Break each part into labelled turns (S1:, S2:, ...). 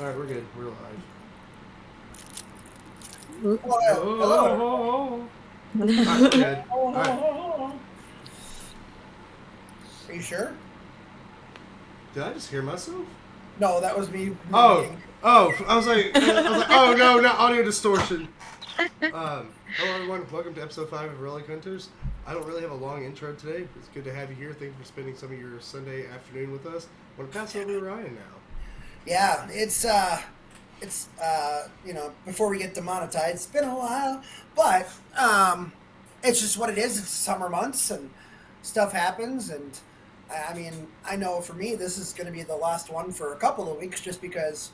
S1: All right, we're good. We're live.
S2: Hello.
S1: Oh. All right, we're good. All right.
S2: Are you sure?
S1: Did I just hear myself?
S2: No, that was me
S1: Oh,
S2: mimicking.
S1: I was like, oh no, not audio distortion. Hello everyone. Welcome to episode 5 of Relic Hunters. I don't really have a long intro today. It's good to have you here. Thank you for spending some of your Sunday afternoon with us. I want to pass it over to Ryan now.
S2: Yeah, before we get demonetized, it's been a while, but it's just what it is. It's summer months and stuff happens, and I mean, I know for me this is going to be the last one for a couple of weeks, just because.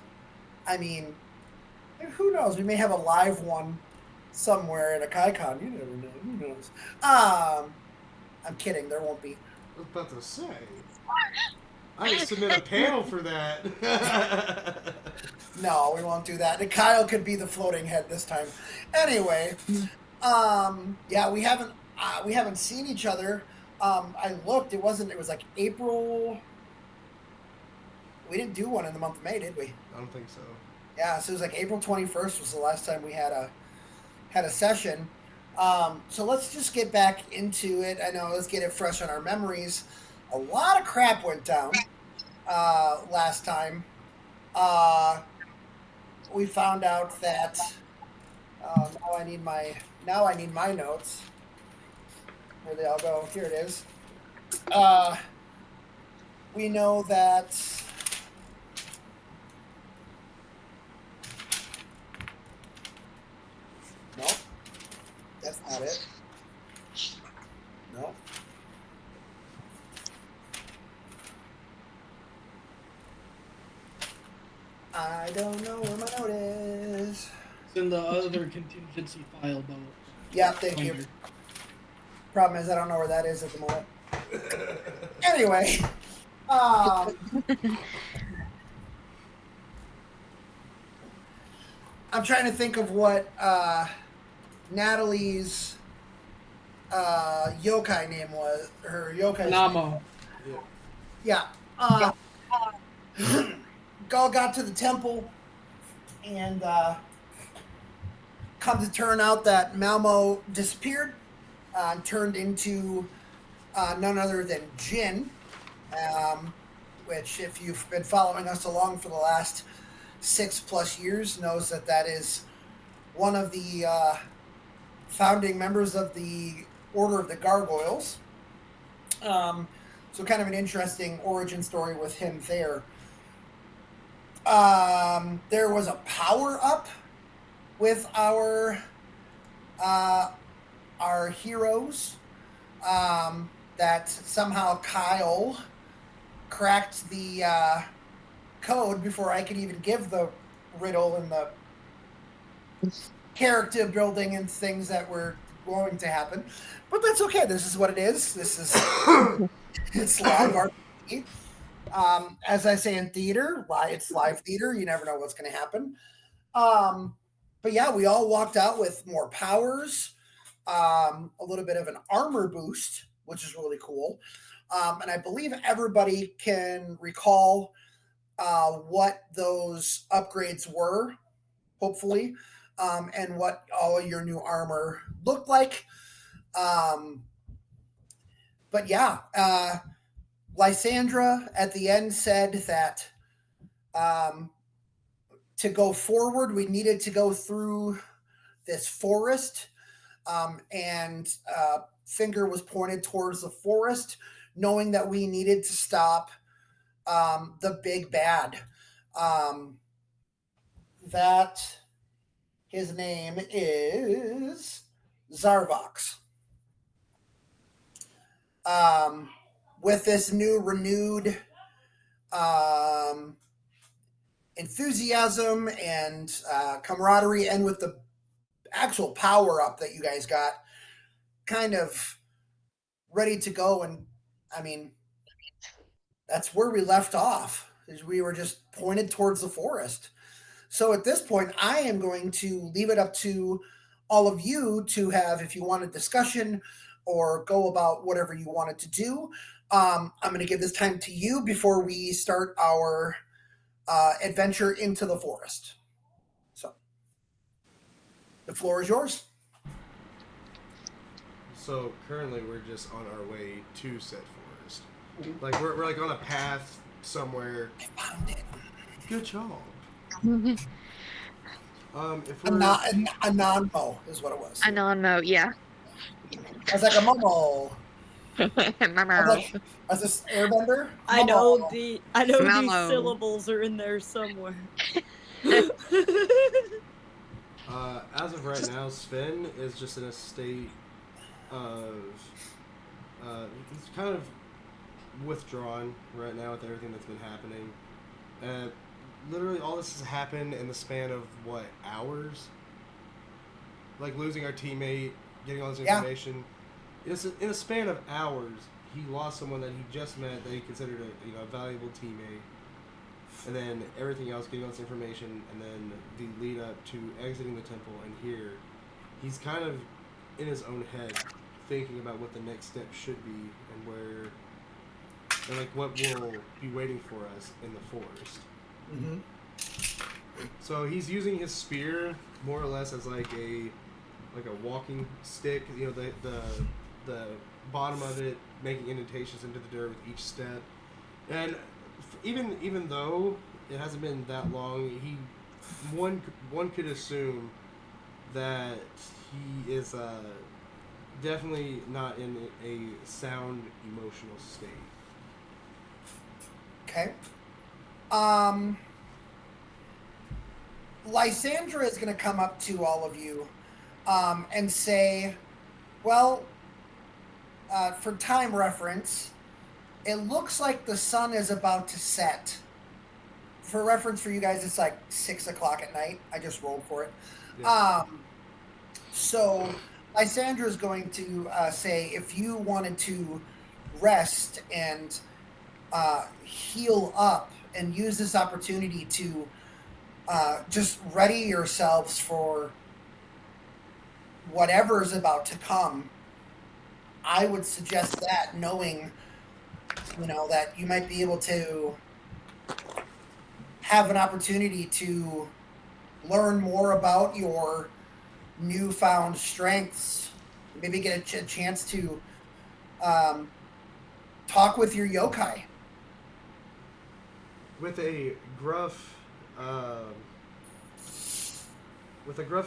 S2: I mean, who knows? We may have a live one somewhere at a KaiCon. You never know. Who knows? I'm kidding. There won't be.
S1: I was about to say. I didn't submit a panel for that.
S2: No, we won't do that. And Kyle could be the floating head this time. Anyway, yeah, we haven't seen each other. I looked. It was like April. We didn't do one in the month of May, did we?
S1: I don't think so.
S2: Yeah, so it was like April 21st was the last time we had a session. So let's just get back into it. I know, let's get it fresh on our memories. A lot of crap went down last time. We found out that now I need my notes. Where they all go? Here it is. We know that. Nope, that's not it. Nope. I don't know where my note is.
S3: It's in the other contingency file, though.
S2: Yeah, thank you. Problem is, I don't know where that is at the moment. Anyway, I'm trying to think of what Natalie's yokai name was. Her yokai.
S3: Namo.
S2: Yeah. Gull got to the temple, and come to turn out that Malmo disappeared, turned into none other than Jin, which, if you've been following us along for the last 6+ years, knows that is one of the founding members of the Order of the Gargoyles. So kind of an interesting origin story with him there. There was a power-up with our heroes, that somehow Kyle cracked the code before I could even give the riddle and the character building and things that were going to happen. But that's okay. This is what it is. This is it's live RPG. As I say in theater, it's live theater. You never know what's going to happen. But yeah, we all walked out with more powers, a little bit of an armor boost, which is really cool. And I believe everybody can recall what those upgrades were, hopefully, and what all your new armor looked like. But yeah, Lysandra at the end said that to go forward, we needed to go through this forest, and finger was pointed towards the forest, knowing that we needed to stop the big bad. That his name is Zarvox. With this new renewed enthusiasm and camaraderie, and with the actual power up that you guys got, kind of ready to go. And I mean, that's where we left off, is we were just pointed towards the forest. So at this point, I am going to leave it up to all of you to have, if you want a discussion or go about whatever you wanted to do. I'm going to give this time to you before we start our adventure into the forest. So, the floor is yours.
S1: So currently we're just on our way to said forest. Like we're like on a path somewhere.
S2: I found it.
S1: Good job. If
S2: A,
S1: we're
S2: non- a non-mo is what it was.
S4: A non-mo, yeah.
S2: I was like a momo. I was like, as this airbender.
S5: I know these
S4: Mamo.
S5: syllables are in there somewhere.
S1: As of right now, Sven is just in a state of he's kind of withdrawn right now with everything that's been happening. Literally, all this has happened in the span of what, hours? Like losing our teammate, getting all this information. In a span of hours, he lost someone that he just met that he considered a valuable teammate, and then everything else, getting all this information, and then the lead up to exiting the temple. And here, he's kind of in his own head, thinking about what the next step should be and where, and like what will be waiting for us in the forest. So he's using his spear more or less as like a walking stick. You know, the bottom of it making indentations into the dirt with each step. And even though it hasn't been that long, one could assume that he is definitely not in a sound emotional state.
S2: Okay. Lysandra is going to come up to all of you and say, well, for time reference, it looks like the sun is about to set. For reference for you guys, it's like 6 o'clock at night. I just rolled for it.
S1: Yeah.
S2: So Lysandra is going to say, if you wanted to rest and heal up and use this opportunity to just ready yourselves for whatever is about to come, I would suggest that, knowing, that you might be able to have an opportunity to learn more about your newfound strengths, maybe get a chance to talk with your yokai.
S1: With a gruff,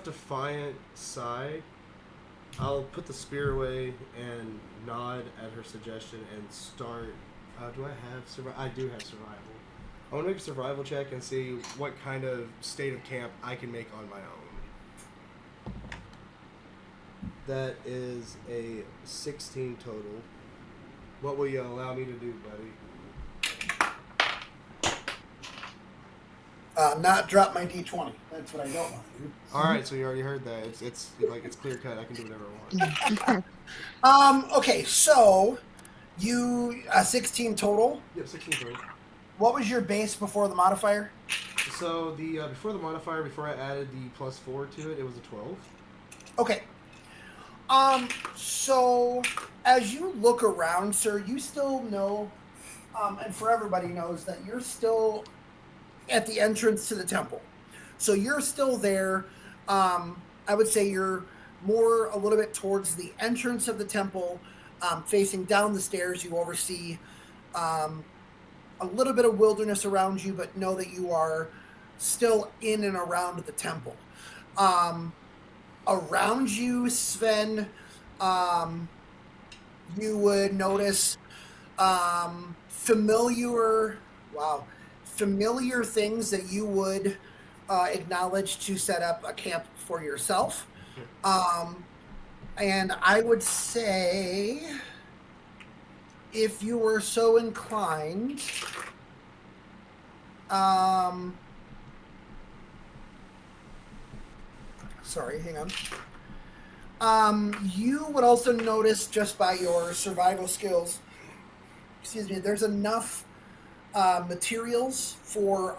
S1: defiant sigh, I'll put the spear away and nod at her suggestion and start. Do I have survival? I do have survival. I want to make a survival check and see what kind of state of camp I can make on my own. That is a 16 total. What will you allow me to do, buddy?
S2: Not drop my D20. That's what I don't want to do.
S1: All right, so you already heard that. It's clear cut. I can do whatever I want.
S2: Okay, so you 16 total.
S1: Yep, 16 total.
S2: What was your base before the modifier?
S1: So the before the modifier, before I added the +4 to it, it was a 12.
S2: Okay. So as you look around, sir, you still know, and for everybody knows that you're still at the entrance to the temple. So you're still there. I would say you're more a little bit towards the entrance of the temple, facing down the stairs. You oversee a little bit of wilderness around you, but know that you are still in and around the temple. Around you, Sven, you would notice familiar things that you would acknowledge to set up a camp for yourself. And I would say, if you were so inclined, sorry, hang on. You would also notice, just by your survival skills, there's enough materials for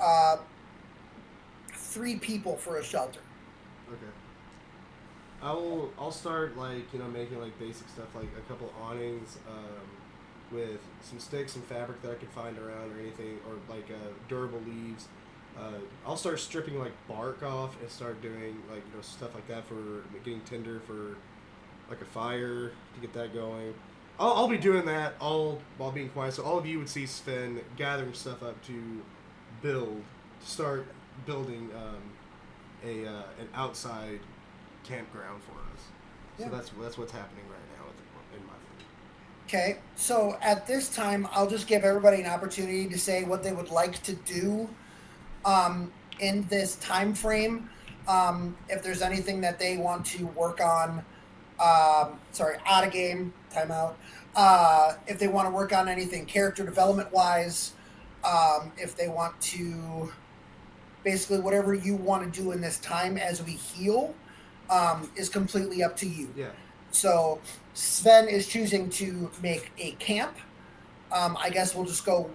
S2: 3 people for a shelter.
S1: Okay. I'll start making basic stuff, like a couple awnings with some sticks and fabric that I could find around or anything, or durable leaves, I'll start stripping like bark off and start doing like stuff like that for getting tinder for like a fire to get that going. I'll be doing that all while being quiet. So all of you would see Sven gathering stuff up to start building an outside campground for us. So that's what's happening right now in my room.
S2: Okay, so at this time, I'll just give everybody an opportunity to say what they would like to do in this time frame. If there's anything that they want to work on, out of game, timeout. If they want to work on anything character development wise, if they want to, basically whatever you want to do in this time as we heal, is completely up to you.
S1: Yeah.
S2: So Sven is choosing to make a camp. I guess we'll just go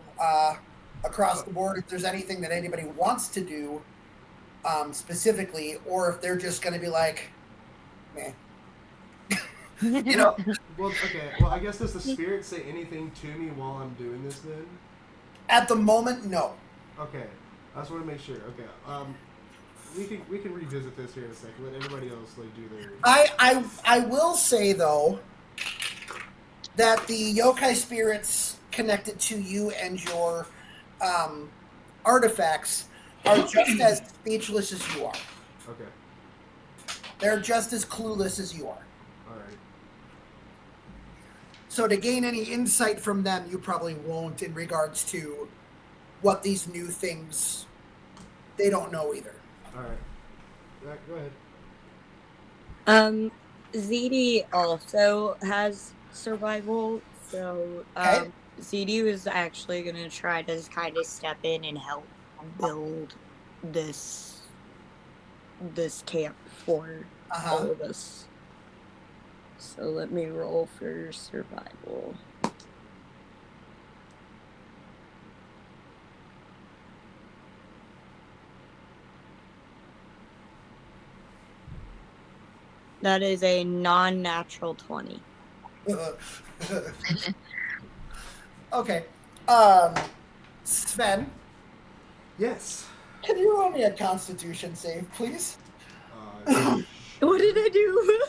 S2: across the board if there's anything that anybody wants to do specifically, or if they're just going to be like, meh.
S1: Well, okay. Well, I guess does the spirit say anything to me while I'm doing this then?
S2: At the moment, no.
S1: Okay. I just want to make sure. Okay. We can revisit this here in a second. Let everybody else do their.
S2: I will say though that the yokai spirits connected to you and your artifacts are just as speechless as you are.
S1: Okay.
S2: They're just as clueless as you are.
S1: All right.
S2: So to gain any insight from them, you probably won't in regards to what these new things. They don't know either.
S1: All right. Go ahead.
S5: ZD also has survival, so ZD was actually gonna try to kind of step in and help build this camp for all of us. So let me roll for survival. That is a non-natural 20.
S2: Okay. Sven,
S1: Yes.
S2: can you roll me a Constitution save, please?
S5: What did I do?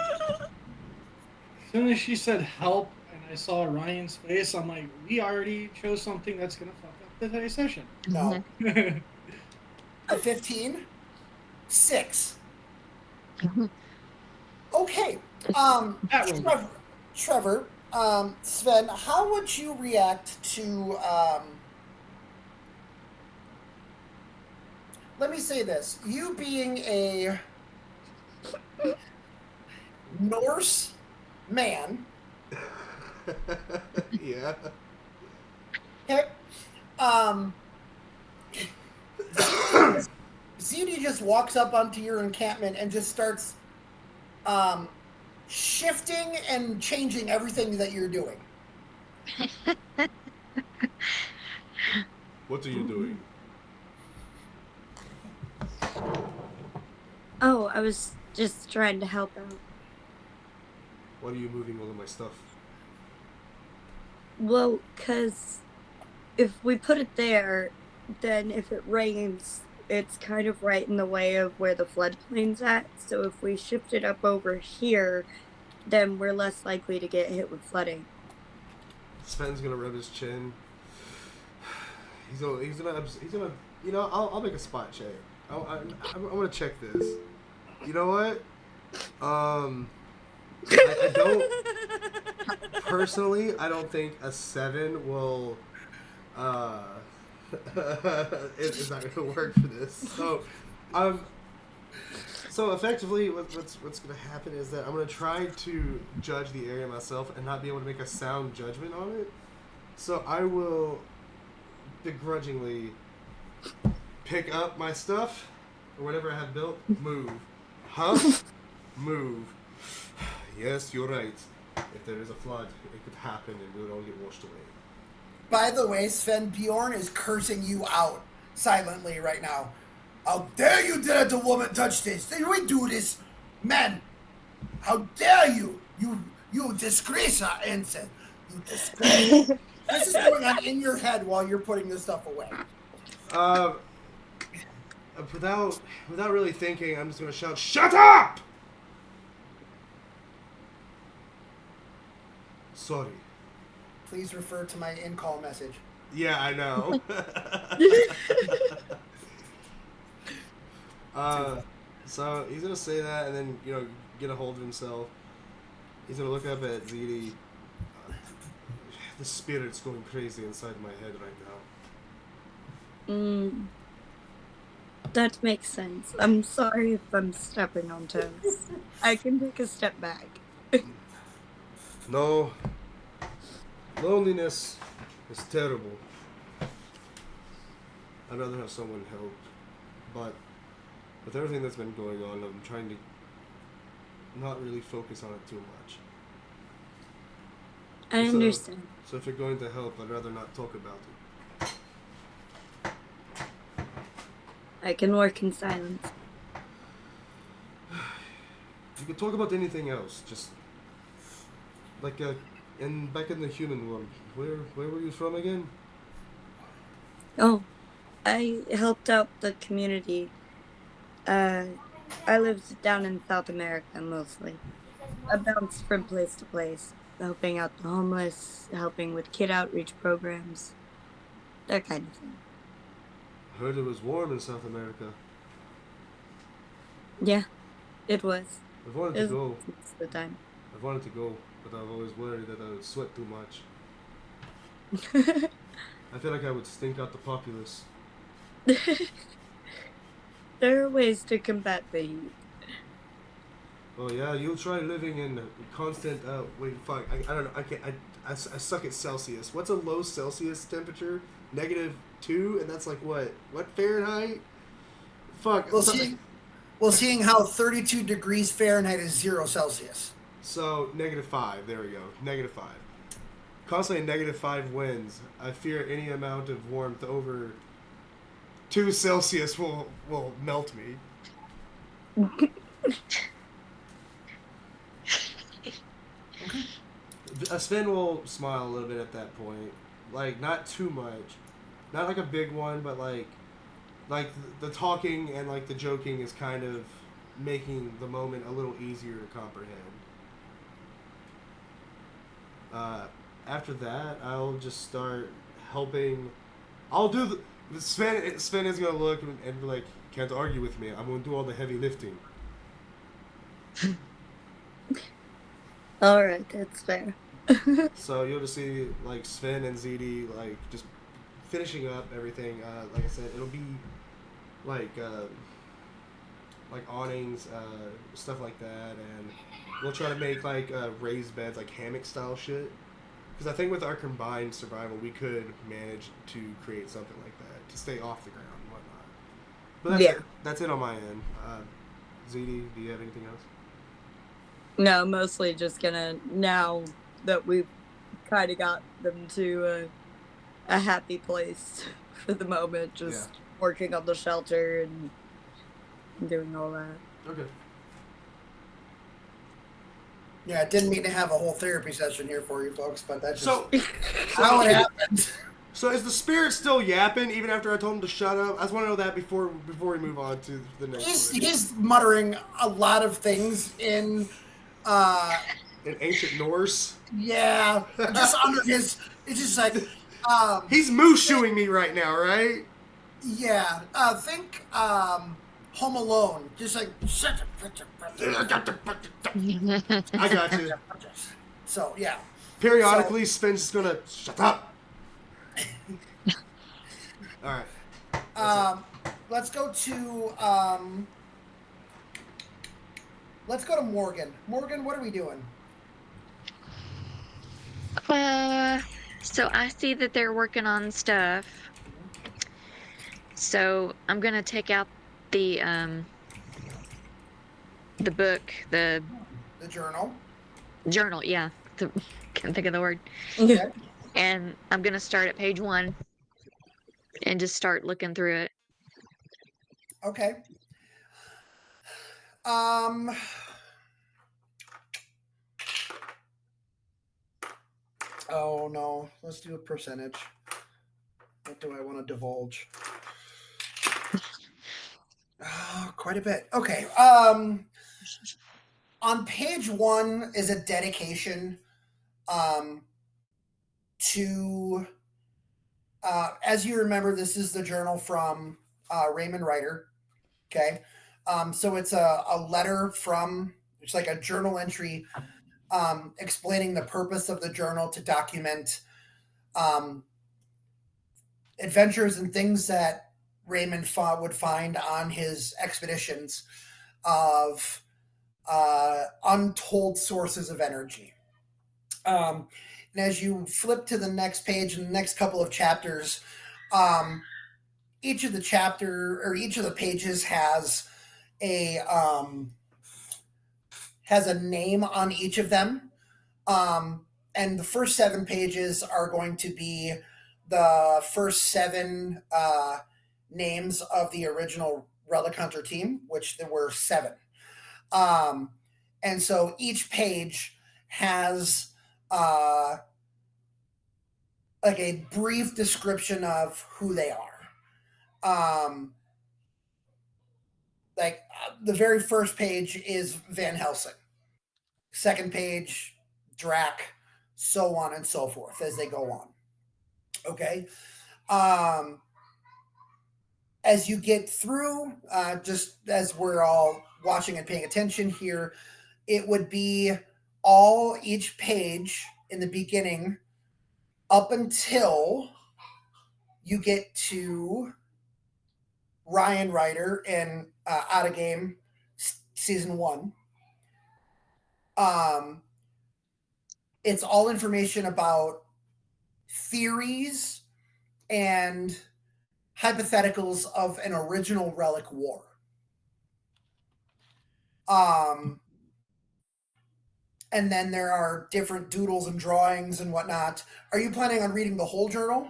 S3: As soon as she said help and I saw Ryan's face, I'm like, we already chose something that's going to fuck up today's session.
S2: No. A 15? 6. Okay. Trevor, Sven, how would you react to let me say this. You being a Norse man.
S1: Yeah.
S2: Okay. ZD just walks up onto your encampment and just starts shifting and changing everything that you're doing.
S1: What are you doing?
S5: Oh, I was just trying to help out.
S1: What are you moving all of my stuff?
S5: Well, because if we put it there, then if it rains, it's kind of right in the way of where the floodplain's at. So if we shift it up over here, then we're less likely to get hit with flooding.
S1: Sven's gonna rub his chin. He's gonna. I'll make a spot check. I'm gonna check this. You know what? I don't personally. I don't think a 7 will. It's not gonna work for this. So effectively, what's gonna happen is that I'm gonna try to judge the area myself and not be able to make a sound judgment on it. So I will begrudgingly pick up my stuff or whatever I have built. Move, move. Yes, you're right. If there is a flood, it could happen and we would all get washed away.
S2: By the way, Sven, Bjorn is cursing you out silently right now. How dare you let the woman touch this? Did we do this? Man, how dare you? You disgrace our ancestors. You disgrace. This is going on in your head while you're putting this stuff away.
S1: without really thinking, I'm just gonna shout, "Shut up!" Sorry.
S2: Please refer to my in-call message.
S1: Yeah, I know. So he's gonna say that, and then get a hold of himself. He's gonna look up at ZD. The spirit's going crazy inside my head right now.
S5: That makes sense. I'm sorry if I'm stepping on toes. I can take a step back.
S1: No. Loneliness is terrible. I'd rather have someone help. But with everything that's been going on, I'm trying to not really focus on it too much.
S5: I understand.
S1: So if you're going to help, I'd rather not talk about it.
S5: I can work in silence.
S1: You could talk about anything else, just like back in the human world. Where were you from again?
S5: Oh, I helped out the community. I lived down in South America mostly. I bounced from place to place, helping out the homeless, helping with kid outreach programs, that kind of thing.
S1: I heard it was warm in South America.
S5: Yeah, it was.
S1: I've wanted to go.
S5: Most of the time.
S1: I've wanted to go, but I've always worried that I would sweat too much. I feel like I would stink out the populace.
S5: There are ways to combat the heat.
S1: Oh yeah, you'll try living in constant. Wait, fuck. I don't know. I can't. I suck at Celsius. What's a low Celsius temperature? -2, and that's like what? What Fahrenheit? Fuck.
S2: Well, seeing how 32 degrees Fahrenheit is 0 Celsius.
S1: So -5. There we go. -5. Constantly -5 winds. I fear any amount of warmth over 2 Celsius will melt me. Sven will smile a little bit at that point. Like, not too much. Not like a big one, but like the talking and like the joking is kind of making the moment a little easier to comprehend. After that, I'll just start helping. I'll do Sven is gonna look and be like, "Can't argue with me. I'm gonna do all the heavy lifting."
S5: All right, that's fair.
S1: So you'll just see like Sven and ZD like just finishing up everything. Like I said, it'll be like awnings, stuff like that, and we'll try to make like raised beds, like hammock style shit. Because I think with our combined survival, we could manage to create something like that to stay off the ground and whatnot. But that's it on my end. ZD, do you have anything else?
S5: No, mostly just gonna, now that we've kind of got them to a happy place for the moment, just working on the shelter and doing all that.
S1: Okay.
S2: Yeah, I didn't mean to have a whole therapy session here for you folks, but that's
S1: So
S2: how it happens.
S1: So is the spirit still yapping even after I told him to shut up? I just want to know that before we move on to the next one.
S2: He's muttering a lot of things in
S1: ancient Norse.
S2: Yeah, just under his. It's just like
S1: he's moo-shooing me right now, right?
S2: Yeah, think Home Alone, just like
S1: I got you.
S2: So yeah.
S1: Periodically, Sven's just gonna shut up. All right.
S2: Let's go to Morgan. Morgan, what are we doing?
S4: So I see that they're working on stuff. So I'm gonna take out the book, the
S2: journal.
S4: Journal, yeah. Can't think of the word.
S2: Okay.
S4: And I'm gonna start at page 1 and just start looking through it.
S2: Okay. Oh no, let's do a percentage. What do I want to divulge? Quite a bit. Okay. On page 1 is a dedication to, as you remember, this is the journal from Raymond Ryder. Okay. So it's a letter from, it's like a journal entry explaining the purpose of the journal to document adventures and things that Raymond would find on his expeditions of untold sources of energy. And as you flip to the next page in the next couple of chapters, each of the pages has a name on each of them. And the first 7 pages are going to be the first 7 names of the original Relic Hunter team, which there were 7. And so each page has like a brief description of who they are. The very first page is Van Helsing. Second page, Drac, so on and so forth as they go on. Okay. As you get through, just as we're all watching and paying attention here, it would be each page in the beginning up until you get to Ryan Ryder in Out of Game season 1. It's all information about theories and hypotheticals of an original Relic war. And then there are different doodles and drawings and whatnot. Are you planning on reading the whole journal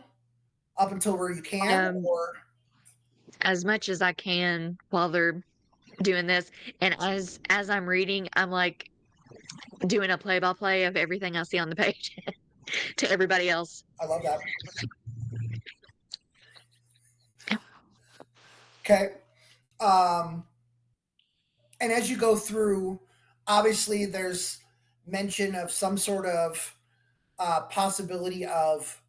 S2: up until where you can, or
S4: as much as I can while they're doing this? And as I'm reading, I'm like doing a play-by-play of everything I see on the page to everybody else.
S2: I love that. Okay. And as you go through, obviously there's mention of some sort of possibility of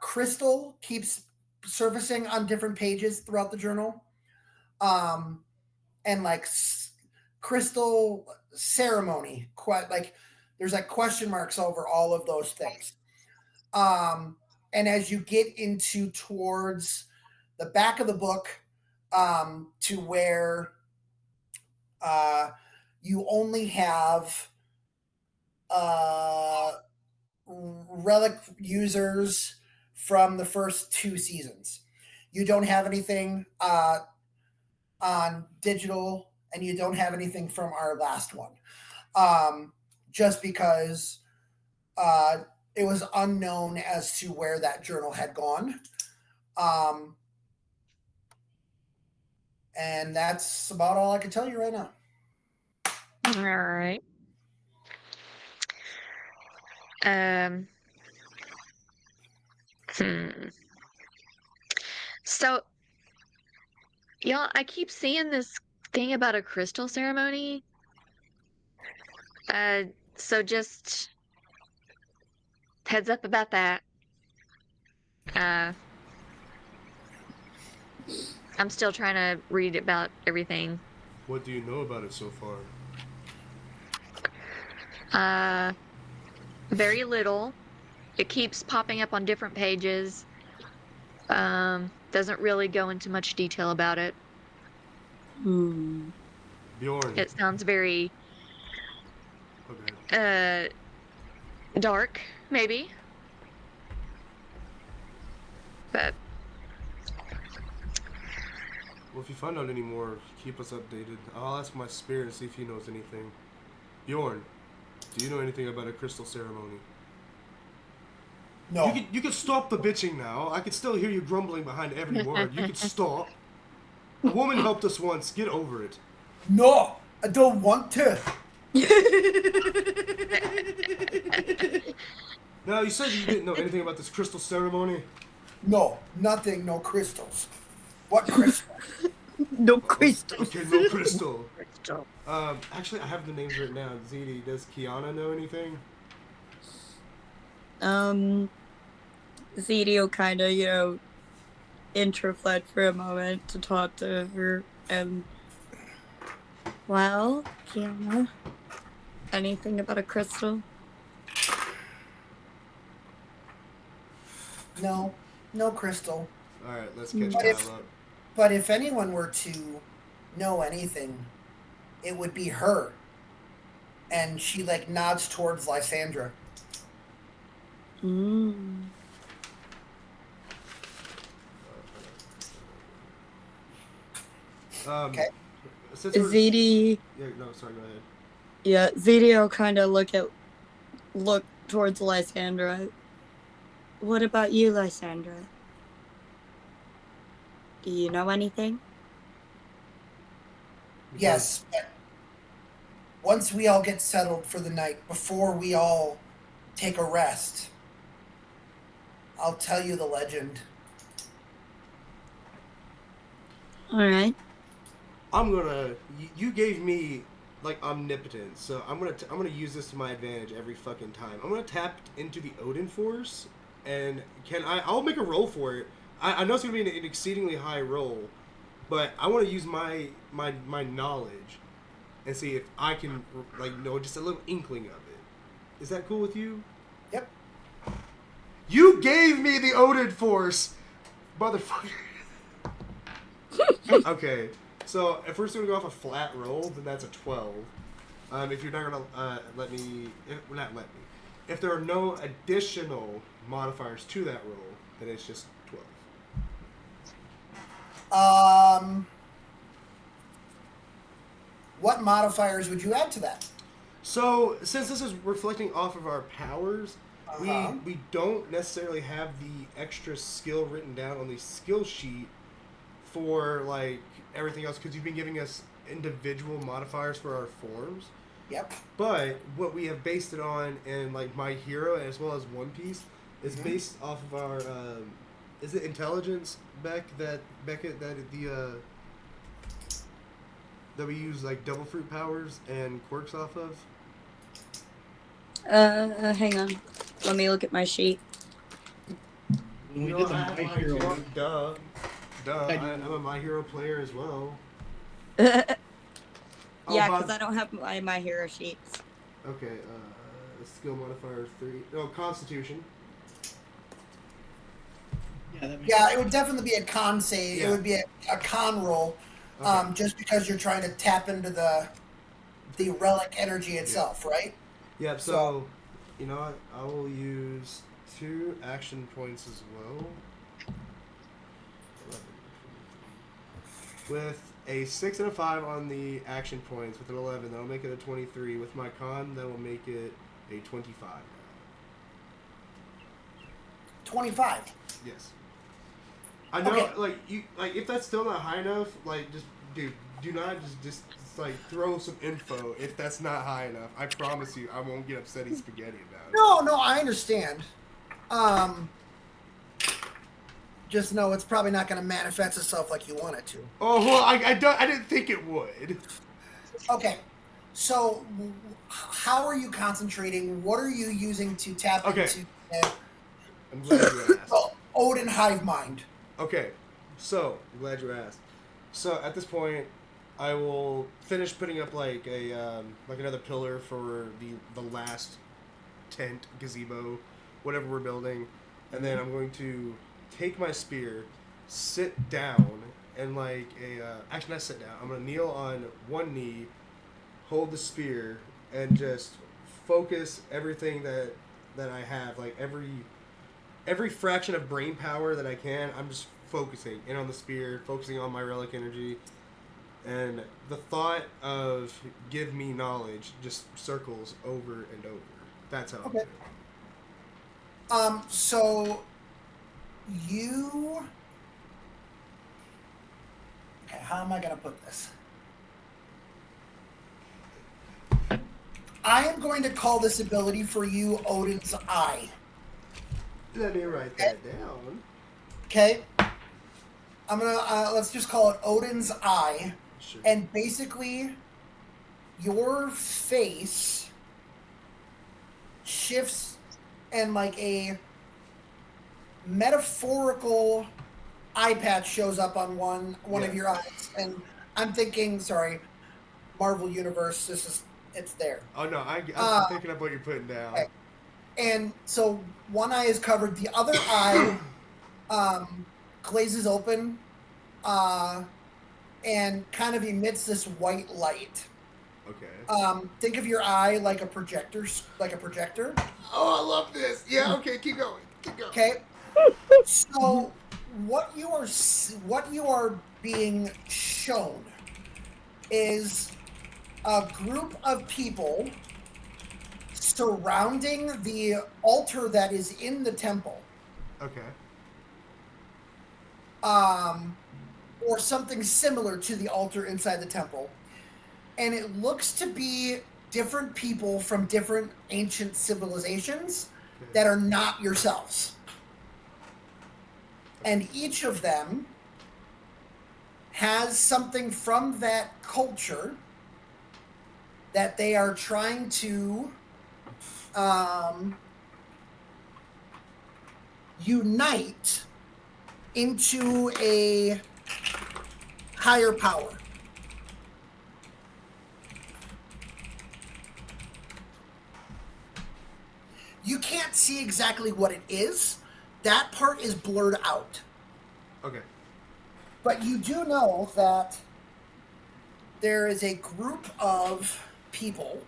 S2: crystal keeps surfacing on different pages throughout the journal. And like crystal ceremony, like there's like question marks over all of those things. And as you get into towards the back of the book, to where you only have Relic users from the first 2 seasons. You don't have anything on digital, and you don't have anything from our last one, just because it was unknown as to where that journal had gone. And that's about all I can tell you right now.
S4: All right. So, y'all, I keep seeing this thing about a crystal ceremony. So just heads up about that. I'm still trying to read about everything.
S1: What do you know about it so far?
S4: Very little. It keeps popping up on different pages. Doesn't really go into much detail about it.
S1: Bjorn.
S4: It sounds very dark, maybe. But
S1: well, if you find out any more, keep us updated. I'll ask my spirit and see if he knows anything. Bjorn, do you know anything about a crystal ceremony?
S2: No.
S1: You could stop the bitching now. I could still hear you grumbling behind every word. You could stop. A woman helped us once. Get over it.
S2: No, I don't want to.
S1: Now, you said you didn't know anything about this crystal ceremony?
S2: No, nothing, no crystals. What crystal?
S5: No crystals.
S1: Okay, no crystal.
S4: Crystal.
S1: Actually, I have the names written down. ZD, does Kiana know anything?
S5: ZD will kind of, introflect for a moment to talk to her. And, well, Kiana, anything about a crystal?
S2: No crystal.
S1: All right, let's catch
S2: But
S1: Kyle up.
S2: But if anyone were to know anything, it would be her. And she nods towards Lysandra. Okay.
S5: ZD.
S1: Yeah, no, sorry, go ahead.
S5: Yeah, ZD will kind of look towards Lysandra. What about you, Lysandra? Do you know anything?
S2: Yes. Once we all get settled for the night, before we all take a rest, I'll tell you the legend.
S5: All right.
S1: You gave me omnipotence, so I'm gonna use this to my advantage every fucking time. I'm gonna tap into the Odin Force, and I'll make a roll for it. I know it's gonna be an exceedingly high roll, but I want to use my knowledge and see if I can know just a little inkling of it. Is that cool with you?
S2: Yep.
S1: You gave me the Odin Force, motherfucker. Okay, so if we're just gonna go off a flat roll, then that's a 12. If you're not gonna if there are no additional modifiers to that roll, then it's just 12.
S2: What modifiers would you add to that?
S1: So, since this is reflecting off of our powers,
S2: Uh-huh.
S1: we don't necessarily have the extra skill written down on the skill sheet for everything else, because you've been giving us individual modifiers for our forms.
S2: Yep.
S1: But what we have based it on in My Hero as well as One Piece is based off of our is it intelligence that we use double fruit powers and quirks off of?
S5: Hang on. Let me look at my sheet.
S3: When we did the My Hero,
S1: Duh. I'm a My Hero player as well.
S5: Yeah,
S1: Oh,
S5: because I don't have my hero sheets.
S1: Okay, skill modifier 3. Oh, Constitution.
S3: yeah, that makes
S2: Yeah, it would definitely be a con save.
S1: Yeah.
S2: It would be a con roll,
S1: Okay.
S2: just because you're trying to tap into the relic energy itself, right?
S1: Yep, so, you know what? I will use 2 action points as well. 11. With a 6 and a 5 on the action points, with an 11, that'll make it a 23. With my con, that will make it a 25.
S2: 25.
S1: Yes. I know,
S2: Okay.
S1: if that's still not high enough, just, dude, do not just throw some info if that's not high enough. I promise you, I won't get upsetty spaghetti about it.
S2: No, I understand. Just know it's probably not going to manifest itself like you want it to.
S1: Oh, well, I didn't think it would.
S2: Okay. So, how are you concentrating? What are you using to tap into
S1: I'm glad you asked.
S2: Odin Hive Mind?
S1: Okay, so I'm glad you asked. So at this point, I will finish putting up another pillar for the last tent, gazebo, whatever we're building, and then I'm going to take my spear, sit down, and actually not sit down. I'm gonna kneel on one knee, hold the spear, and just focus everything that I have, every fraction of brain power that I can. I'm just focusing in on the spear, focusing on my relic energy, and the thought of give me knowledge just circles over and over. That's how I'm doing it.
S2: So you. Okay, how am I going to put this? I am going to call this ability for you Odin's Eye.
S1: Let me write that down.
S2: Okay? I'm gonna let's just call it Odin's eye,
S1: Sure.
S2: and basically, your face shifts, and like a metaphorical eye patch shows up on one of your eyes, and I'm thinking, sorry, Marvel Universe. It's there.
S1: Oh no, I'm picking up what you're putting down.
S2: Okay. And so one eye is covered, the other eye glazes open, and kind of emits this white light.
S1: Okay.
S2: Think of your eye like a projector,
S1: Oh, I love this. Yeah. Okay. Keep going. Keep going.
S2: Okay. So what you are being shown is a group of people surrounding the altar that is in the temple.
S1: Okay.
S2: Or something similar to the altar inside the temple. And it looks to be different people from different ancient civilizations that are not yourselves. And each of them has something from that culture that they are trying to unite into a higher power. You can't see exactly what it is. That part is blurred out.
S1: Okay.
S2: But you do know that there is a group of people,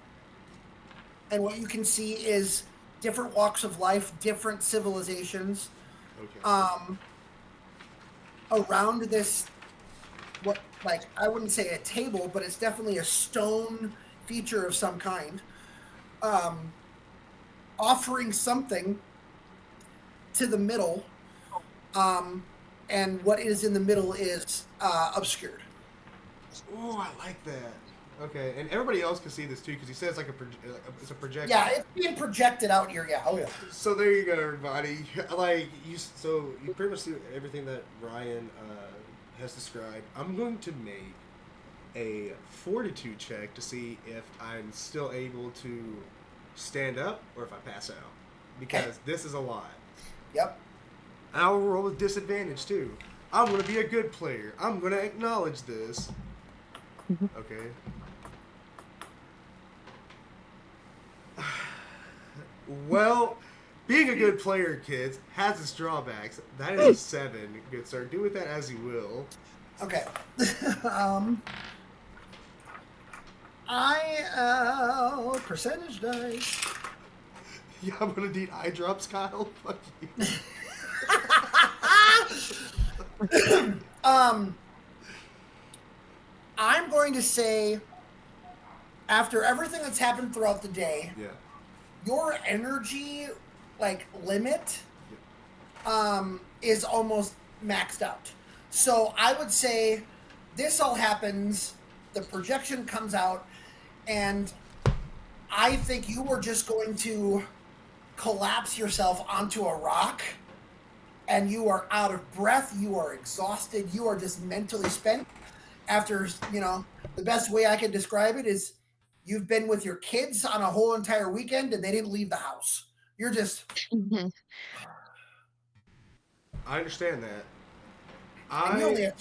S2: and what you can see is different walks of life, different civilizations, around this, I wouldn't say a table, but it's definitely a stone feature of some kind, offering something to the middle, and what is in the middle is obscured.
S1: Oh, I like that. Okay, and everybody else can see this too because he says it's a projection.
S2: Yeah, it's being projected out here. Yeah. Oh yeah.
S1: So there you go, everybody. So you pretty much see everything that Ryan has described. I'm going to make a fortitude check to see if I'm still able to stand up or if I pass out because this is a lot.
S2: Yep.
S1: And I'll roll with disadvantage too. I'm going to be a good player. I'm going to acknowledge this. Okay. Well, being a good player, kids, has its drawbacks. That is a 7. Good sir. Do with that as you will.
S2: Okay. Percentage dice.
S1: Yeah, I'm going to need eye drops, Kyle. Fuck you.
S2: I'm going to say, after everything that's happened throughout the day, your energy limit is almost maxed out. So I would say this all happens, the projection comes out, and I think you were just going to collapse yourself onto a rock, and you are out of breath, you are exhausted, you are just mentally spent. After, the best way I can describe it is you've been with your kids on a whole entire weekend and they didn't leave the house. You're just...
S1: I understand that.
S2: And you only have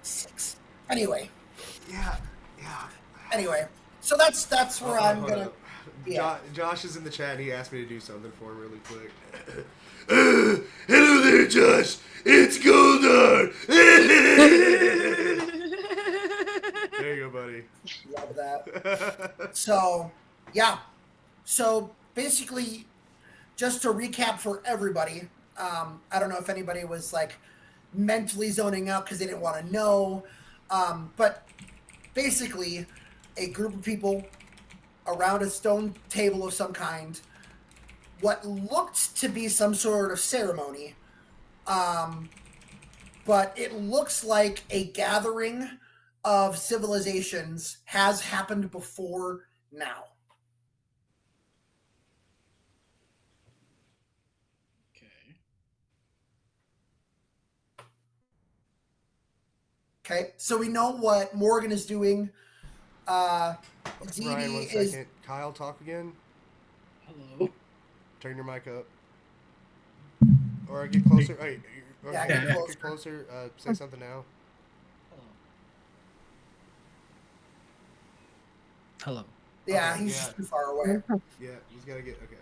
S2: 6. Anyway.
S1: Yeah.
S2: Anyway, so that's where I'm going to...
S1: Yeah. Josh is in the chat. He asked me to do something for him really quick. Hello there, Josh. It's Goldar. There you go, buddy.
S2: Love that. So, yeah. So, basically, just to recap for everybody, I don't know if anybody was, mentally zoning out because they didn't want to know, but basically, a group of people around a stone table of some kind, what looked to be some sort of ceremony, but it looks like a gathering of civilizations has happened before now.
S3: Okay.
S2: Okay, so we know what Morgan is doing.
S1: Ryan, 1
S2: ZD is
S1: second. Kyle, talk again.
S3: Hello.
S1: Turn your mic up. Or get closer. Hey, or
S2: Yeah,
S3: get
S1: get closer. Say something now.
S3: Hello.
S2: yeah,
S1: Okay,
S2: he's
S1: yeah.
S2: just too far away.
S1: Yeah, he's got to get... Okay.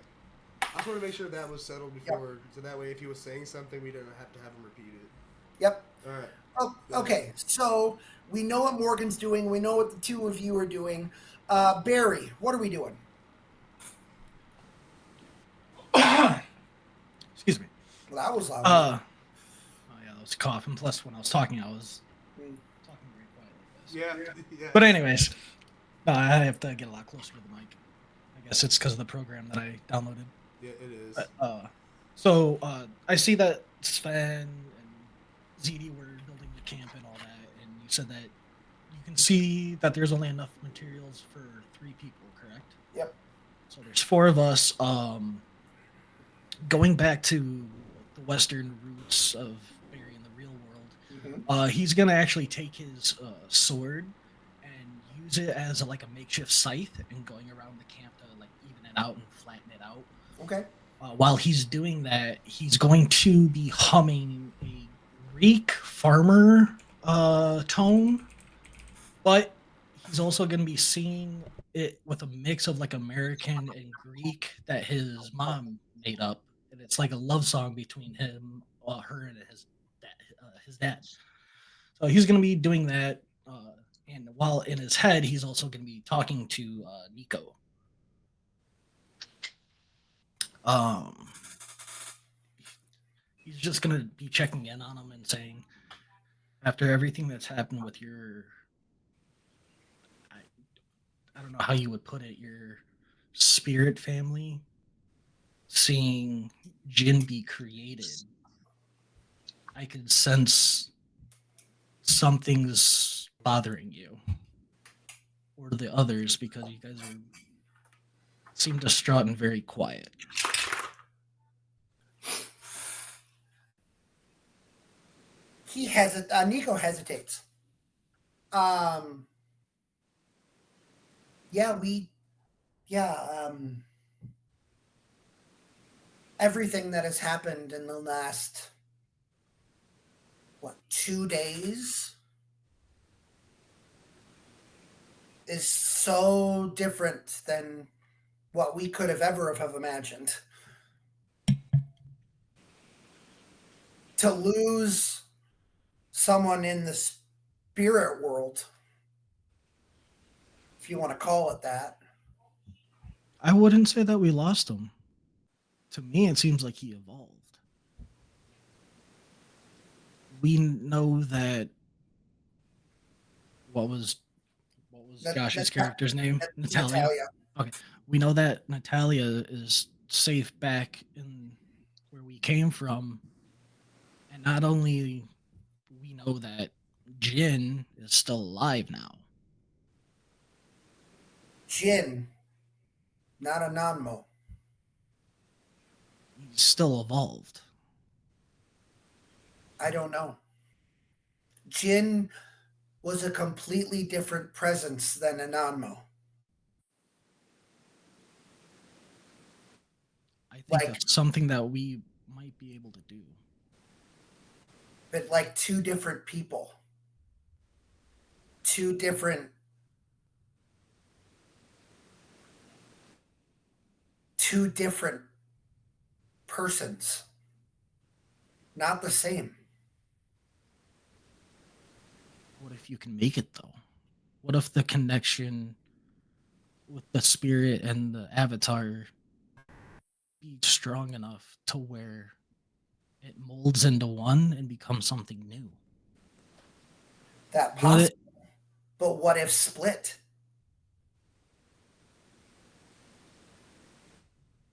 S1: I just want to make sure that was settled before, so that way if he was saying something, we don't have to have him repeat it.
S2: Yep.
S1: All right.
S2: Oh,
S1: Go
S2: okay,
S1: ahead.
S2: so we know what Morgan's doing. We know what the two of you are doing. Barry, what are we doing?
S3: Excuse me.
S2: Well, that was loud.
S3: Oh yeah, I was coughing. Plus, when I was talking, I was talking very quiet like this.
S1: Yeah.
S3: But anyways, no, I have to get a lot closer to the mic. I guess it's because of the program that I downloaded.
S1: Yeah, it is.
S3: So I see that Sven and ZD were building the camp and all that, and you said that you can see that there's only enough materials for 3 people, correct?
S2: Yep.
S3: So there's 4 of us. Going back to the Western roots of Barry in the real world, he's gonna actually take his sword and use it as a makeshift scythe and going around the camp to even it out and flatten it out.
S2: Okay.
S3: While he's doing that, he's going to be humming a Greek farmer tone, but he's also going to be singing it with a mix of American and Greek that his mom made up, and it's like a love song between him, her, and his dad. So he's going to be doing that, and while in his head, he's also going to be talking to Nico. He's just gonna be checking in on him and saying, after everything that's happened with your, I don't know how you would put it, your spirit family, seeing Jin be created, I can sense something's bothering you, or the others, because you guys seem distraught and very quiet.
S2: Nico hesitates. Everything that has happened in the last 2 days is so different than what we could have ever have imagined. To lose someone in the spirit world, if you want to call it that.
S3: I wouldn't say that we lost him. To me, it seems like he evolved. We know that what was Josh's character's name? Natalia. Okay. We know that Natalia is safe back in where we came from. And not only we know that Jin is still alive now.
S2: Jin, not a Nanmo.
S3: He's still evolved.
S2: I don't know. Jin was a completely different presence than a Nanmo.
S3: I think it's something that we might be able to do.
S2: But 2 different people. 2 different persons. Not the same.
S3: What if you can make it, though? What if the connection with the spirit and the avatar be strong enough to where it molds into one and becomes something new?
S2: That possible. But what if split?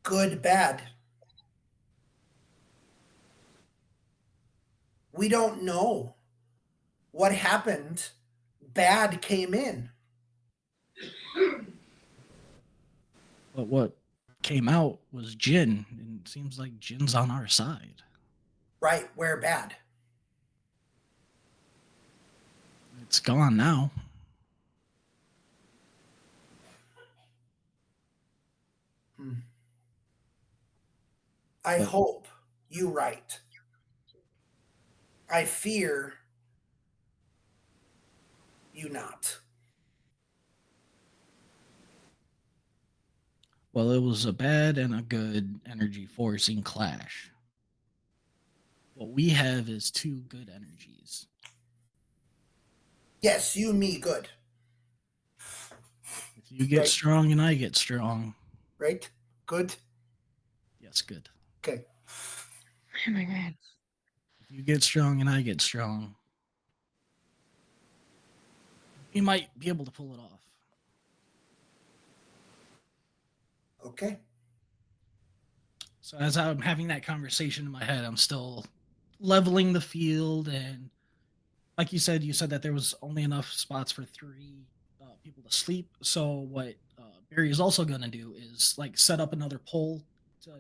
S2: Good, bad. We don't know what happened. Bad came in.
S3: But what came out was Jin, and it seems like Jin's on our side.
S2: Right, we're bad.
S3: It's gone now.
S2: I hope you right. I fear you not.
S3: Well, it was a bad and a good energy forcing clash. What we have is two good energies.
S2: Yes, you and me, good.
S3: If you get
S2: Right.
S3: strong and I get strong.
S2: Right? Good?
S3: Yes, good.
S2: Okay.
S4: Oh my god.
S3: If you get strong and I get strong, we might be able to pull it off.
S2: Okay.
S3: So as I'm having that conversation in my head, I'm still leveling the field, and like you said that there was only enough spots for 3 people to sleep. So what Barry is also going to do is like set up another pole to,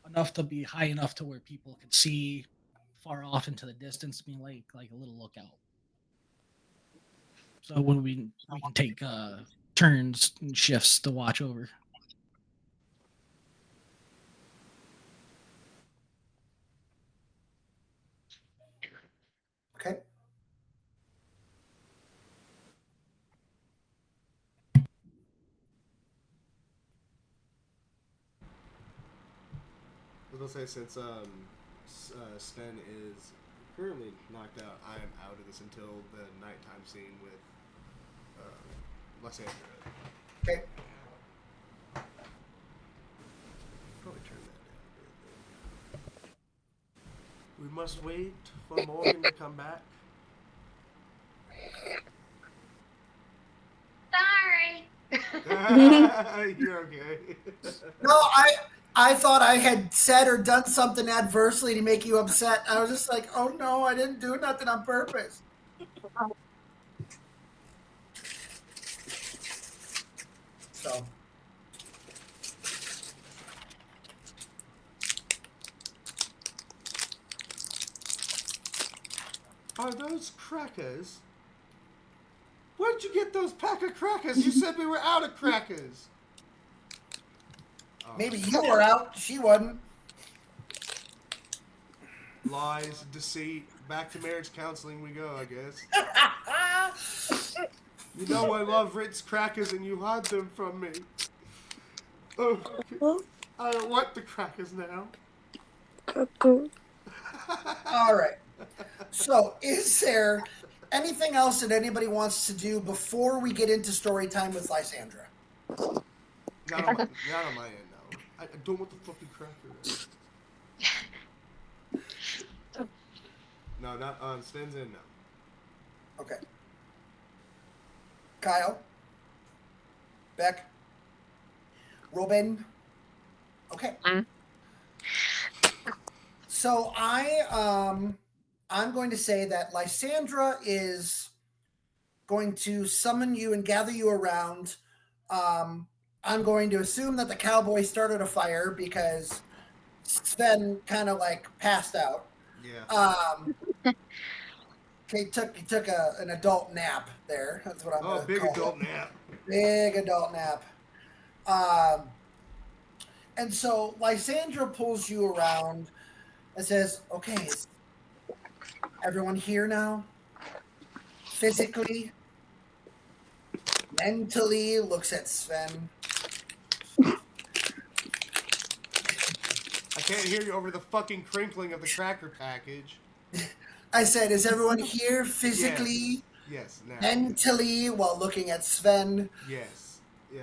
S3: enough to be high enough to where people can see far off into the distance, being like a little lookout. So when we can take turns and shifts to watch over.
S2: Okay.
S1: I was gonna say, since Sven is currently knocked out, I am out of this until the nighttime scene with Lysandra.
S2: Okay.
S1: Probably turn that down a bit. We must wait for Morgan to come back.
S4: Sorry.
S1: You're okay.
S2: No, I thought I had said or done something adversely to make you upset. I was just like, oh no, I didn't do nothing on purpose. So.
S1: Are those crackers? Where'd you get those pack of crackers? You said we were out of crackers.
S2: Maybe you were out, she wasn't.
S1: Lies, deceit, back to marriage counseling we go, I guess. You know I love Ritz crackers and you hide them from me. Oh, I don't want the crackers now.
S2: All right. So, is there anything else that anybody wants to do before we get into story time with Lysandra?
S1: Not on my end, no. I don't want the fucking cracker. No, not on Sven's end, no.
S2: Okay. Kyle? Beck? Robin? Okay. So I'm going to say that Lysandra is going to summon you and gather you around. I'm going to assume that the cowboy started a fire because Sven kind of like passed out.
S1: Yeah.
S2: He took an adult nap there. That's what I'm going to
S1: big
S2: call
S1: adult
S2: it.
S1: nap.
S2: Big adult nap. And so Lysandra pulls you around and says, okay, is everyone here now? Physically? Mentally? Looks at Sven.
S1: I can't hear you over the fucking crinkling of the cracker package.
S2: I said, is everyone here physically?
S1: Yes, now.
S2: Mentally, while looking at Sven?
S1: Yes. He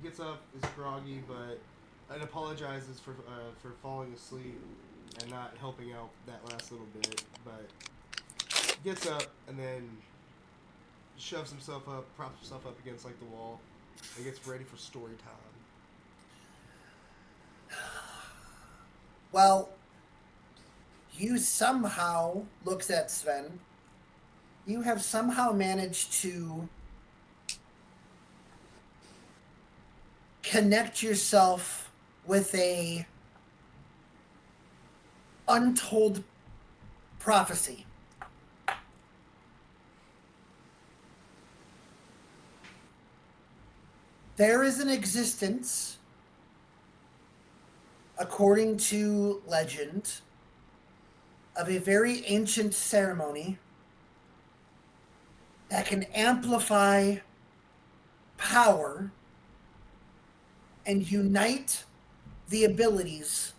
S1: gets up, is groggy, but and apologizes for falling asleep and not helping out that last little bit. But gets up and then shoves himself up, props himself up against like the wall, and gets ready for story time.
S2: Well, you somehow, looks at Sven, you have somehow managed to connect yourself with a untold prophecy. There is an existence, according to legend, of a very ancient ceremony that can amplify power and unite the abilities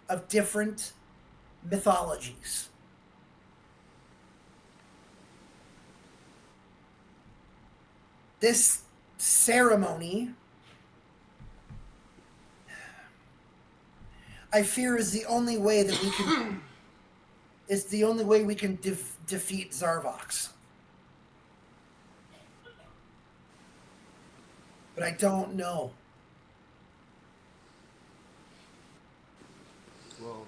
S2: of different mythologies. This ceremony, I fear, is the only way that we can defeat Zarvox. But I don't know.
S1: Well,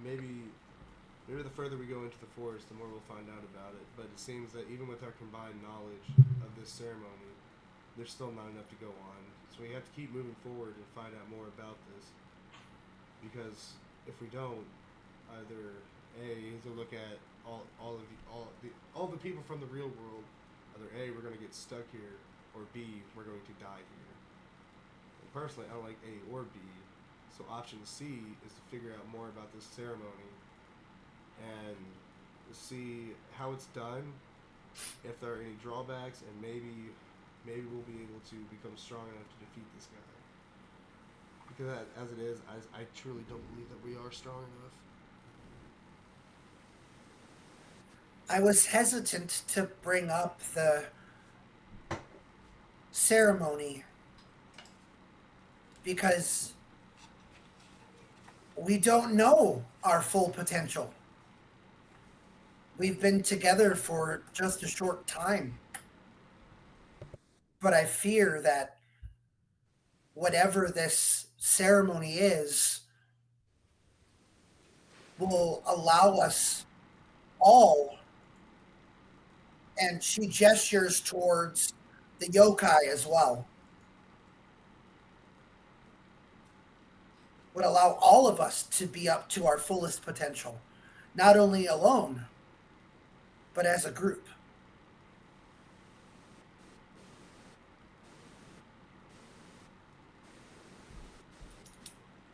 S1: maybe the further we go into the forest, the more we'll find out about it. But it seems that even with our combined knowledge of this ceremony, there's still not enough to go on. So we have to keep moving forward and find out more about this. Because if we don't, either A, to look at all the people from the real world, either A, we're going to get stuck here, or B, we're going to die here. And personally, I don't like A or B. So option C is to figure out more about this ceremony and see how it's done, if there are any drawbacks, and maybe we'll be able to become strong enough to defeat this guy. Because as it is, I truly don't believe that we are strong enough.
S2: I was hesitant to bring up the ceremony because we don't know our full potential. We've been together for just a short time. But I fear that whatever this ceremony is will allow us all, and she gestures towards the yokai as well, would allow all of us to be up to our fullest potential, not only alone, but as a group.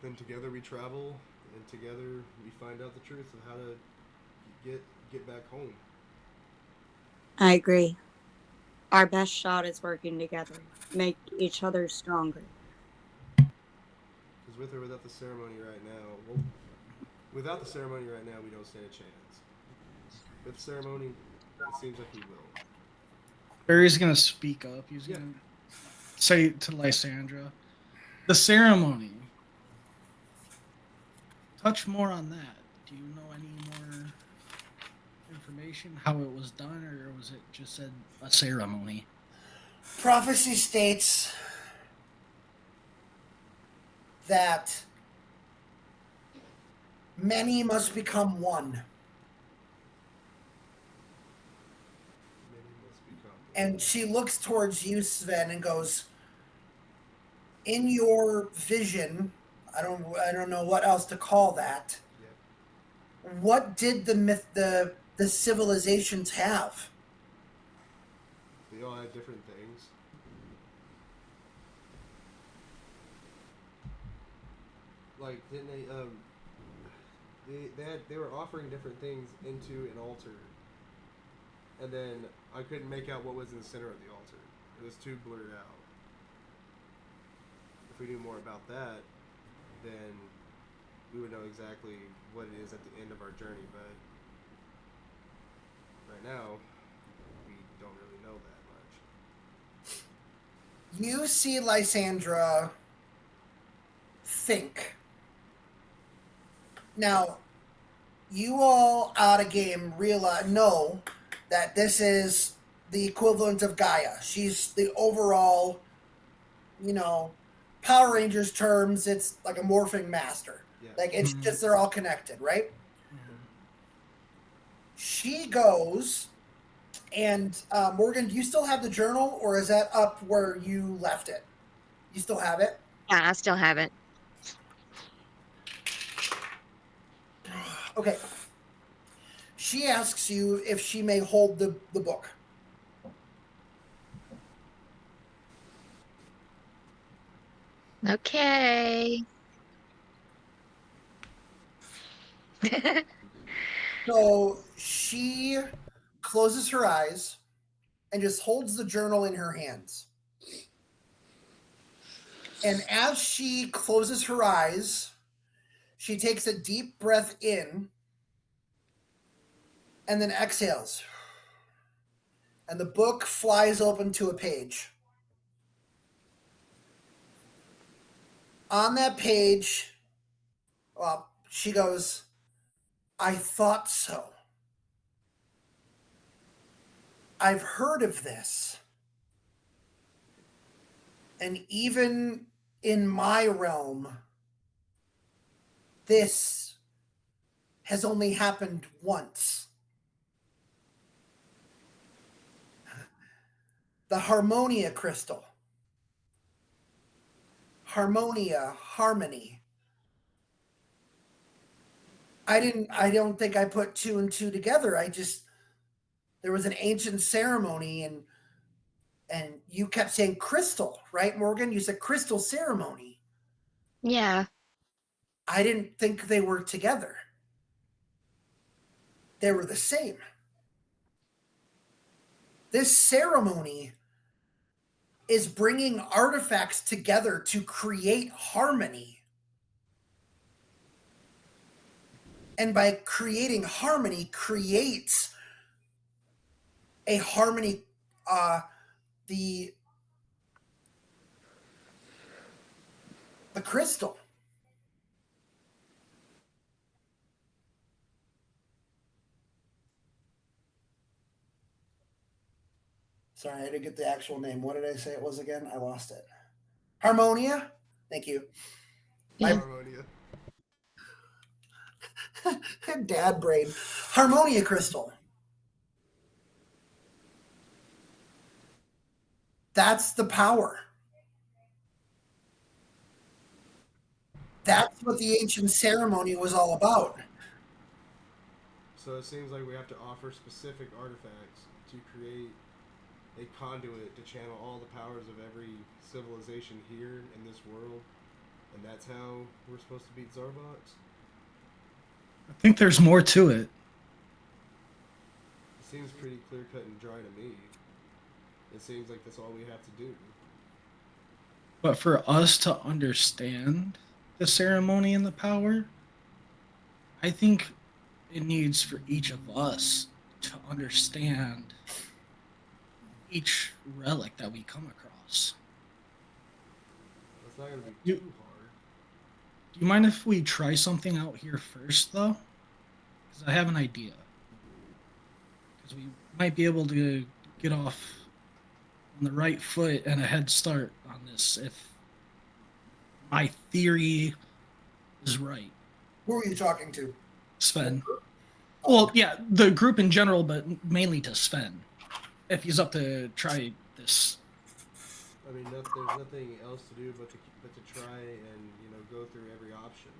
S1: Then together we travel, and together we find out the truth of how to get back home.
S5: I agree. Our best shot is working together. Make each other stronger.
S1: Because with or without the ceremony right now, we don't stand a chance. With the ceremony, it seems like we will.
S3: Barry's gonna speak up. He's gonna say to Lysandra, the ceremony. Touch more on that. Do you know any more information, how it was done, or was it just a ceremony?
S2: Prophecy states that many must become one. And she looks towards you, Sven, and goes, in your vision, I don't know what else to call that. Yep. What did the civilizations have?
S1: They all had different things. Like, didn't they were offering different things into an altar, and then I couldn't make out what was in the center of the altar. It was too blurred out. If we knew more about that, then we would know exactly what it is at the end of our journey, but right now, we don't really know that much.
S2: You see Lysandra think. Now, you all out of game know that this is the equivalent of Gaia. She's the overall, Power Rangers terms, it's like a morphing master. Yeah. Like, it's just, they're all connected, right? Mm-hmm. She goes, and Morgan, do you still have the journal, or is that up where you left it? You still have it?
S4: Yeah, I still have it.
S2: Okay. She asks you if she may hold the book.
S4: Okay.
S2: So she closes her eyes and just holds the journal in her hands. And as she closes her eyes, she takes a deep breath in and then exhales. And the book flies open to a page. On that page, well, she goes, I thought so. I've heard of this. And even in my realm, this has only happened once. The Harmonia crystal. Harmonia, harmony. I don't think I put two and two together. There was an ancient ceremony and you kept saying crystal, right, Morgan? You said crystal ceremony.
S4: Yeah.
S2: I didn't think they were together. They were the same. This ceremony is bringing artifacts together to create harmony. And by creating harmony, creates a harmony, the crystal. Sorry, I didn't get the actual name. What did I say it was again? I lost it. Harmonia? Thank you.
S4: Yeah.
S1: Harmonia.
S2: Dad brain. Harmonia crystal. That's the power. That's what the ancient ceremony was all about.
S1: So it seems like we have to offer specific artifacts to create a conduit to channel all the powers of every civilization here in this world, and that's how we're supposed to beat Zarbox.
S3: I think there's more to it.
S1: It seems pretty clear cut and dry to me. It seems like that's all we have to do.
S3: But for us to understand the ceremony and the power, I think it needs for each of us to understand each relic that we come across.
S1: That's not going to be too hard.
S3: Do you mind if we try something out here first, though? Because I have an idea. Because we might be able to get off on the right foot and a head start on this if my theory is right.
S2: Who are you talking to?
S3: Sven. Well, yeah, the group in general, but mainly to Sven. If he's up to try this.
S1: I mean, there's nothing else to do but to try and, go through every option.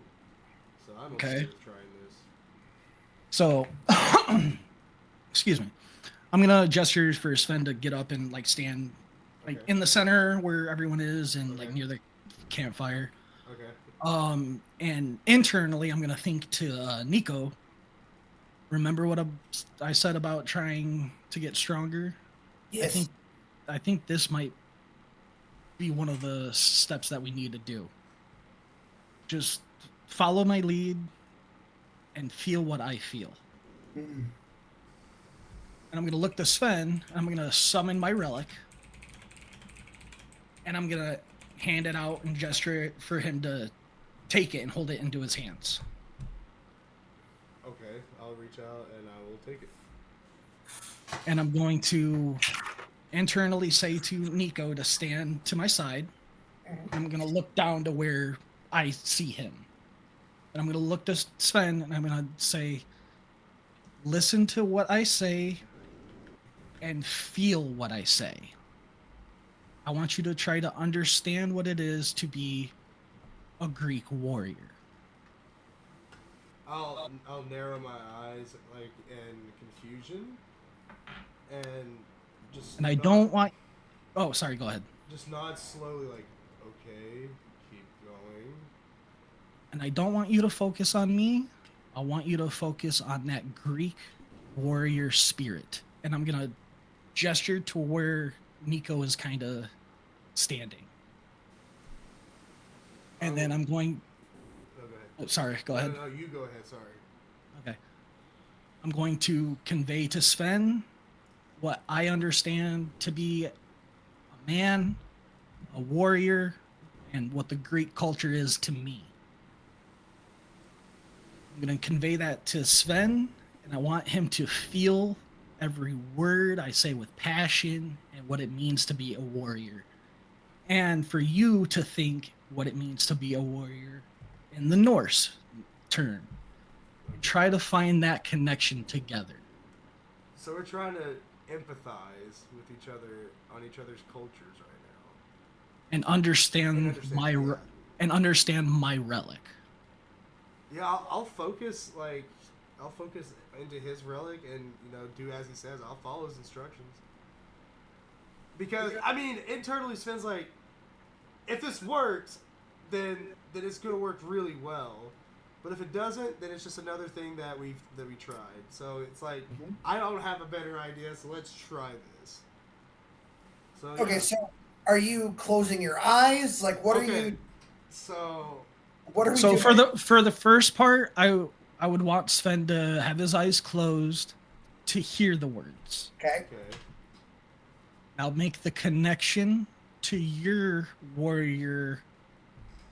S1: So I'm okay with trying this.
S3: So, excuse me. I'm going to gesture for Sven to get up and, stand, in the center where everyone is and, near the campfire.
S1: Okay.
S3: And internally, I'm going to think to Nico. Remember what I said about trying to get stronger?
S2: Yes.
S3: I think this might be one of the steps that we need to do. Just follow my lead and feel what I feel.
S2: Mm-mm.
S3: And I'm going to look to Sven. I'm going to summon my relic. And I'm going to hand it out and gesture it for him to take it and hold it into his hands.
S1: Okay, I'll reach out and I will take it.
S3: And I'm going to internally say to Nico to stand to my side. I'm going to look down to where I see him. And I'm going to look to Sven and I'm going to say, listen to what I say and feel what I say. I want you to try to understand what it is to be a Greek warrior.
S1: I'll narrow my eyes in confusion and just.
S3: And I don't want. Oh, sorry. Go ahead.
S1: Just nod slowly, okay. Keep going.
S3: And I don't want you to focus on me. I want you to focus on that Greek warrior spirit. And I'm going to gesture to where Nico is kind of standing. And then I'm going...
S1: Oh, go ahead.
S3: Oh, sorry. Go ahead.
S1: No, you go ahead. Sorry.
S3: Okay. I'm going to convey to Sven what I understand to be a man, a warrior, and what the Greek culture is to me. I'm going to convey that to Sven, and I want him to feel every word I say with passion and what it means to be a warrior. And for you to think what it means to be a warrior in the Norse turn. And try to find that connection together.
S1: So we're trying to empathize with each other on each other's cultures right now.
S3: And understand my relic.
S1: Yeah, I'll focus into his relic and do as he says. I'll follow his instructions. Because I mean, internally Sven's like, if this works, then it's gonna work really well. But if it doesn't, then it's just another thing that we tried. So it's like I don't have a better idea, so let's try this. So
S2: okay, so are you closing your eyes? Like, what are you?
S1: So
S2: what are we
S3: So
S2: doing?
S3: for the first part, I would want Sven to have his eyes closed to hear the words.
S2: Okay.
S3: I'll make the connection to your warrior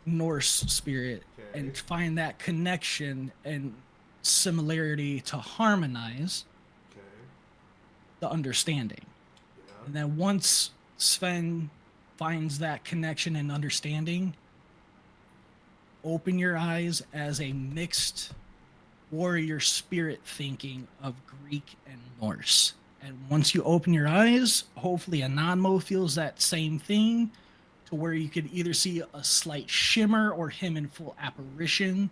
S3: Norse spirit and find that connection and similarity to harmonize the understanding.
S1: Yeah.
S3: And then once Sven finds that connection and understanding, open your eyes as a mixed warrior spirit thinking of Greek and Norse. And once you open your eyes, hopefully Anonmo feels that same thing to where you could either see a slight shimmer or him in full apparition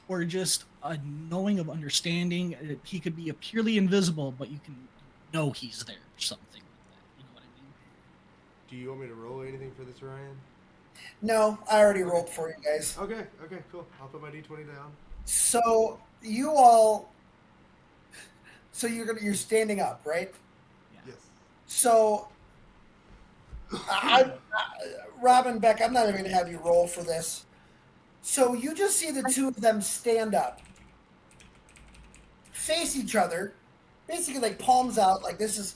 S3: or just a knowing of understanding. He could be purely invisible, but you can know he's there or something like that. You know what I mean?
S1: Do you want me to roll anything for this, Ryan?
S2: No, I already rolled for you guys.
S1: Okay, cool. I'll put my d20 down.
S2: So you all, you're standing up, right?
S1: Yes.
S2: So, Robin, Beck, I'm not even going to have you roll for this. So you just see the two of them stand up, face each other, basically like palms out, like this is.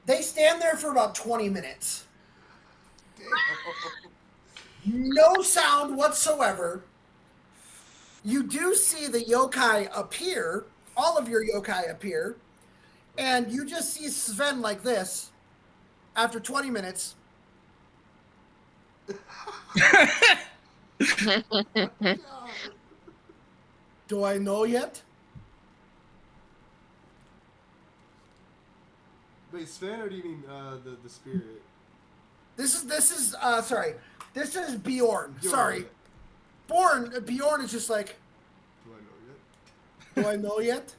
S2: They stand there for about 20 minutes. No sound whatsoever. You do see the yokai appear, all of your yokai appear, and you just see Sven like this after 20 minutes. Do I know yet?
S1: Wait, Sven, or do you mean the spirit?
S2: This is Bjorn. Sorry. Bjorn is just like, do I know yet?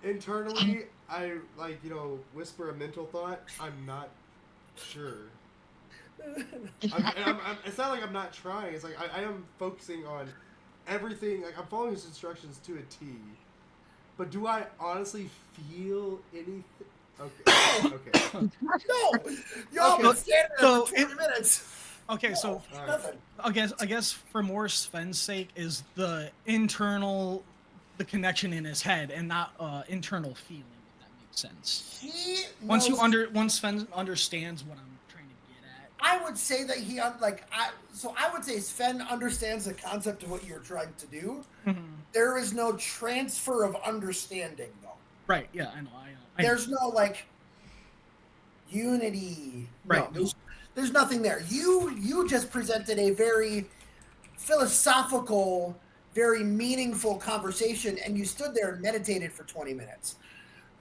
S1: Internally, I whisper a mental thought. I'm not sure. It's not like I'm not trying. It's like I am focusing on everything. Like I'm following his instructions to a T. But do I honestly feel anything? Okay.
S2: No, y'all been standing there for 20 minutes.
S3: Okay,
S2: no,
S3: so
S2: nothing.
S3: I guess for more Sven's sake is the internal, the connection in his head and not internal feeling. If that makes sense. Once Sven understands what I'm trying to get at,
S2: I would say that I would say Sven understands the concept of what you're trying to do. Mm-hmm. There is no transfer of understanding, though.
S3: Right? Yeah, I know.
S2: There's no unity.
S3: Right.
S2: No, there's nothing there. You just presented a very philosophical, very meaningful conversation, and you stood there and meditated for 20 minutes.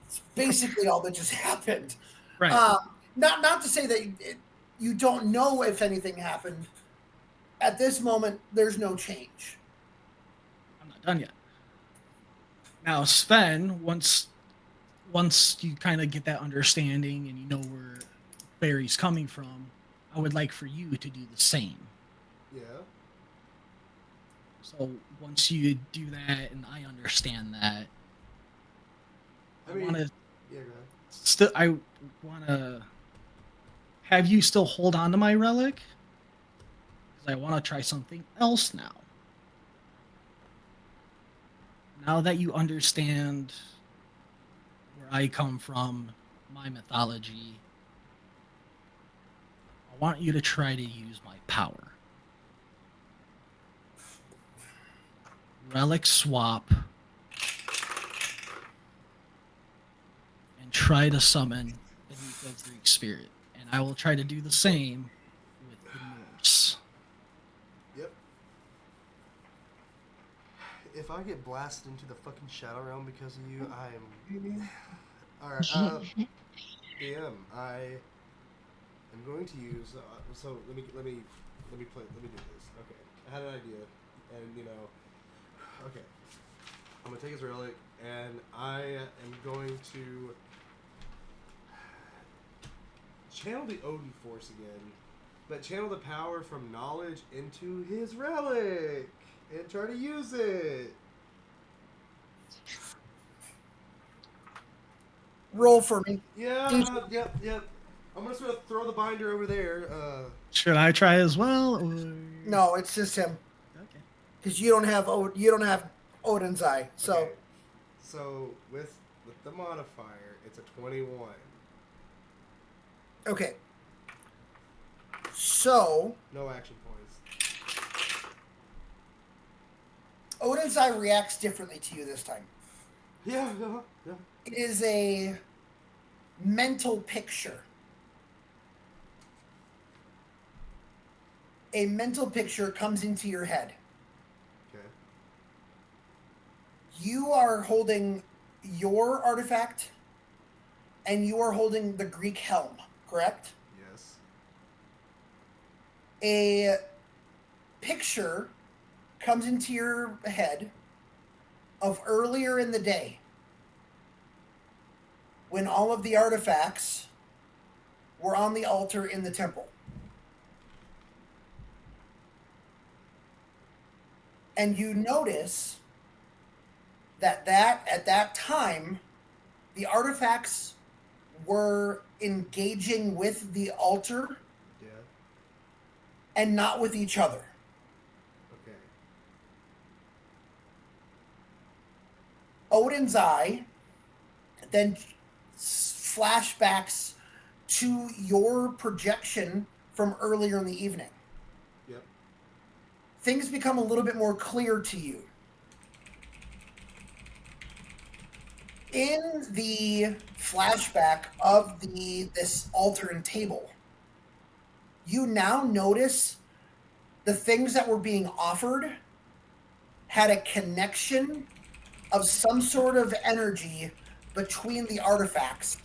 S2: It's basically all that just happened.
S3: Right.
S2: Not to say that you don't know if anything happened. At this moment, there's no change.
S3: I'm not done yet. Now, Sven, once you kind of get that understanding and you know where Barry's coming from, I would like for you to do the same.
S1: Yeah.
S3: So once you do that, and I understand that,
S1: I mean,
S3: want to
S1: yeah, go ahead.
S3: still, I want to have you still hold on to my relic, because I want to try something else now. Now that you understand where I come from, my mythology, I want you to try to use my power. Relic swap and try to summon the Nico Greek spirit. And I will try to do the same with the Norse.
S1: Yep. If I get blasted into the fucking Shadow Realm because of you, I am... Alright, DM, I am going to use... so, let me do this. Okay, I had an idea, and, you know... Okay. I'm going to take his relic, and I am going to channel the Odin Force again, but channel the power from knowledge into his relic, and try to use it.
S2: Roll for me.
S1: Yeah, yep. I'm just going to throw the binder over there.
S3: Should I try as well? Or...
S2: No, it's just him.
S3: Okay.
S2: Because you don't have Odin's eye. So
S1: Okay. So with the modifier, it's a 21.
S2: okay. So
S1: No action points.
S2: Odin's eye reacts differently to you this time.
S1: Yeah.
S2: It is a mental picture. A mental picture comes into your head.
S1: Okay.
S2: You are holding your artifact, and you are holding the Greek helm, correct?
S1: Yes.
S2: A picture comes into your head of earlier in the day when all of the artifacts were on the altar in the temple. And you notice that at that time, the artifacts were engaging with the altar
S1: Yeah.
S2: and not with each other.
S1: Okay.
S2: Odin's eye then flashbacks to your projection from earlier in the evening.
S1: Yep.
S2: Things become a little bit more clear to you. In the flashback of this altar and table, you now notice the things that were being offered had a connection of some sort of energy between the artifacts,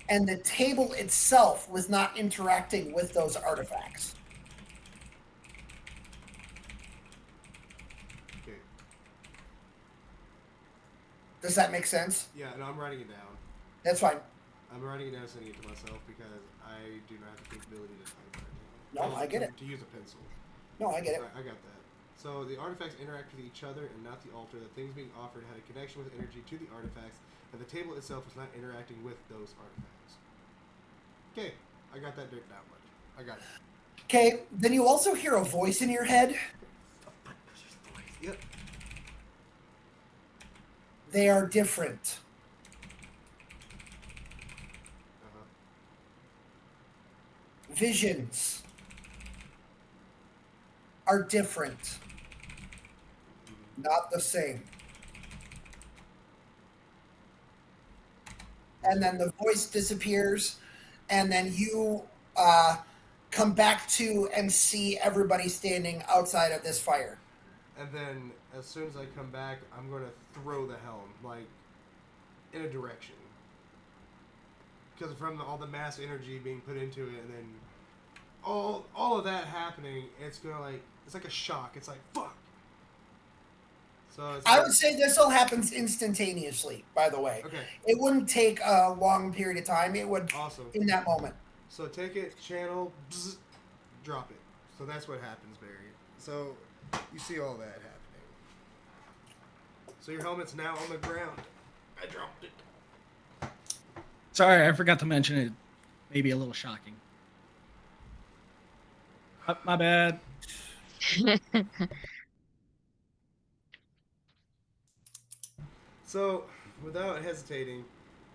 S2: and the table itself was not interacting with those artifacts.
S1: Okay.
S2: Does that make sense?
S1: Yeah, no, I'm writing it down.
S2: That's fine.
S1: I'm writing it down and sending it to myself because I do not have the capability to type right now.
S2: No, I get it.
S1: To use a pencil.
S2: No, I get it.
S1: I got that. So the artifacts interact with each other and not the altar. The things being offered had a connection with energy to the artifacts, and the table itself was not interacting with those artifacts. Okay, I got that dirt down much. I got it.
S2: Okay, then you also hear a voice in your head.
S1: Yep.
S2: They are different.
S1: Uh-huh.
S2: Visions are different. Not the same. And then the voice disappears, and then you come back to and see everybody standing outside of this fire.
S1: And then, as soon as I come back, I'm going to throw the helm, like, in a direction. Because from all the mass energy being put into it, and then all of that happening, it's going to, like, it's like a shock. It's like, fuck! So So it's
S2: I would say this all happens instantaneously, by the way.
S1: Okay.
S2: It wouldn't take a long period of time. It would
S1: Awesome.
S2: in that moment.
S1: So take it, channel, bzz, drop it. So that's what happens, Barry. So you see all that happening. So your helmet's now on the ground. I dropped it.
S3: Sorry, I forgot to mention it. Maybe a little shocking. My bad.
S1: So, without hesitating,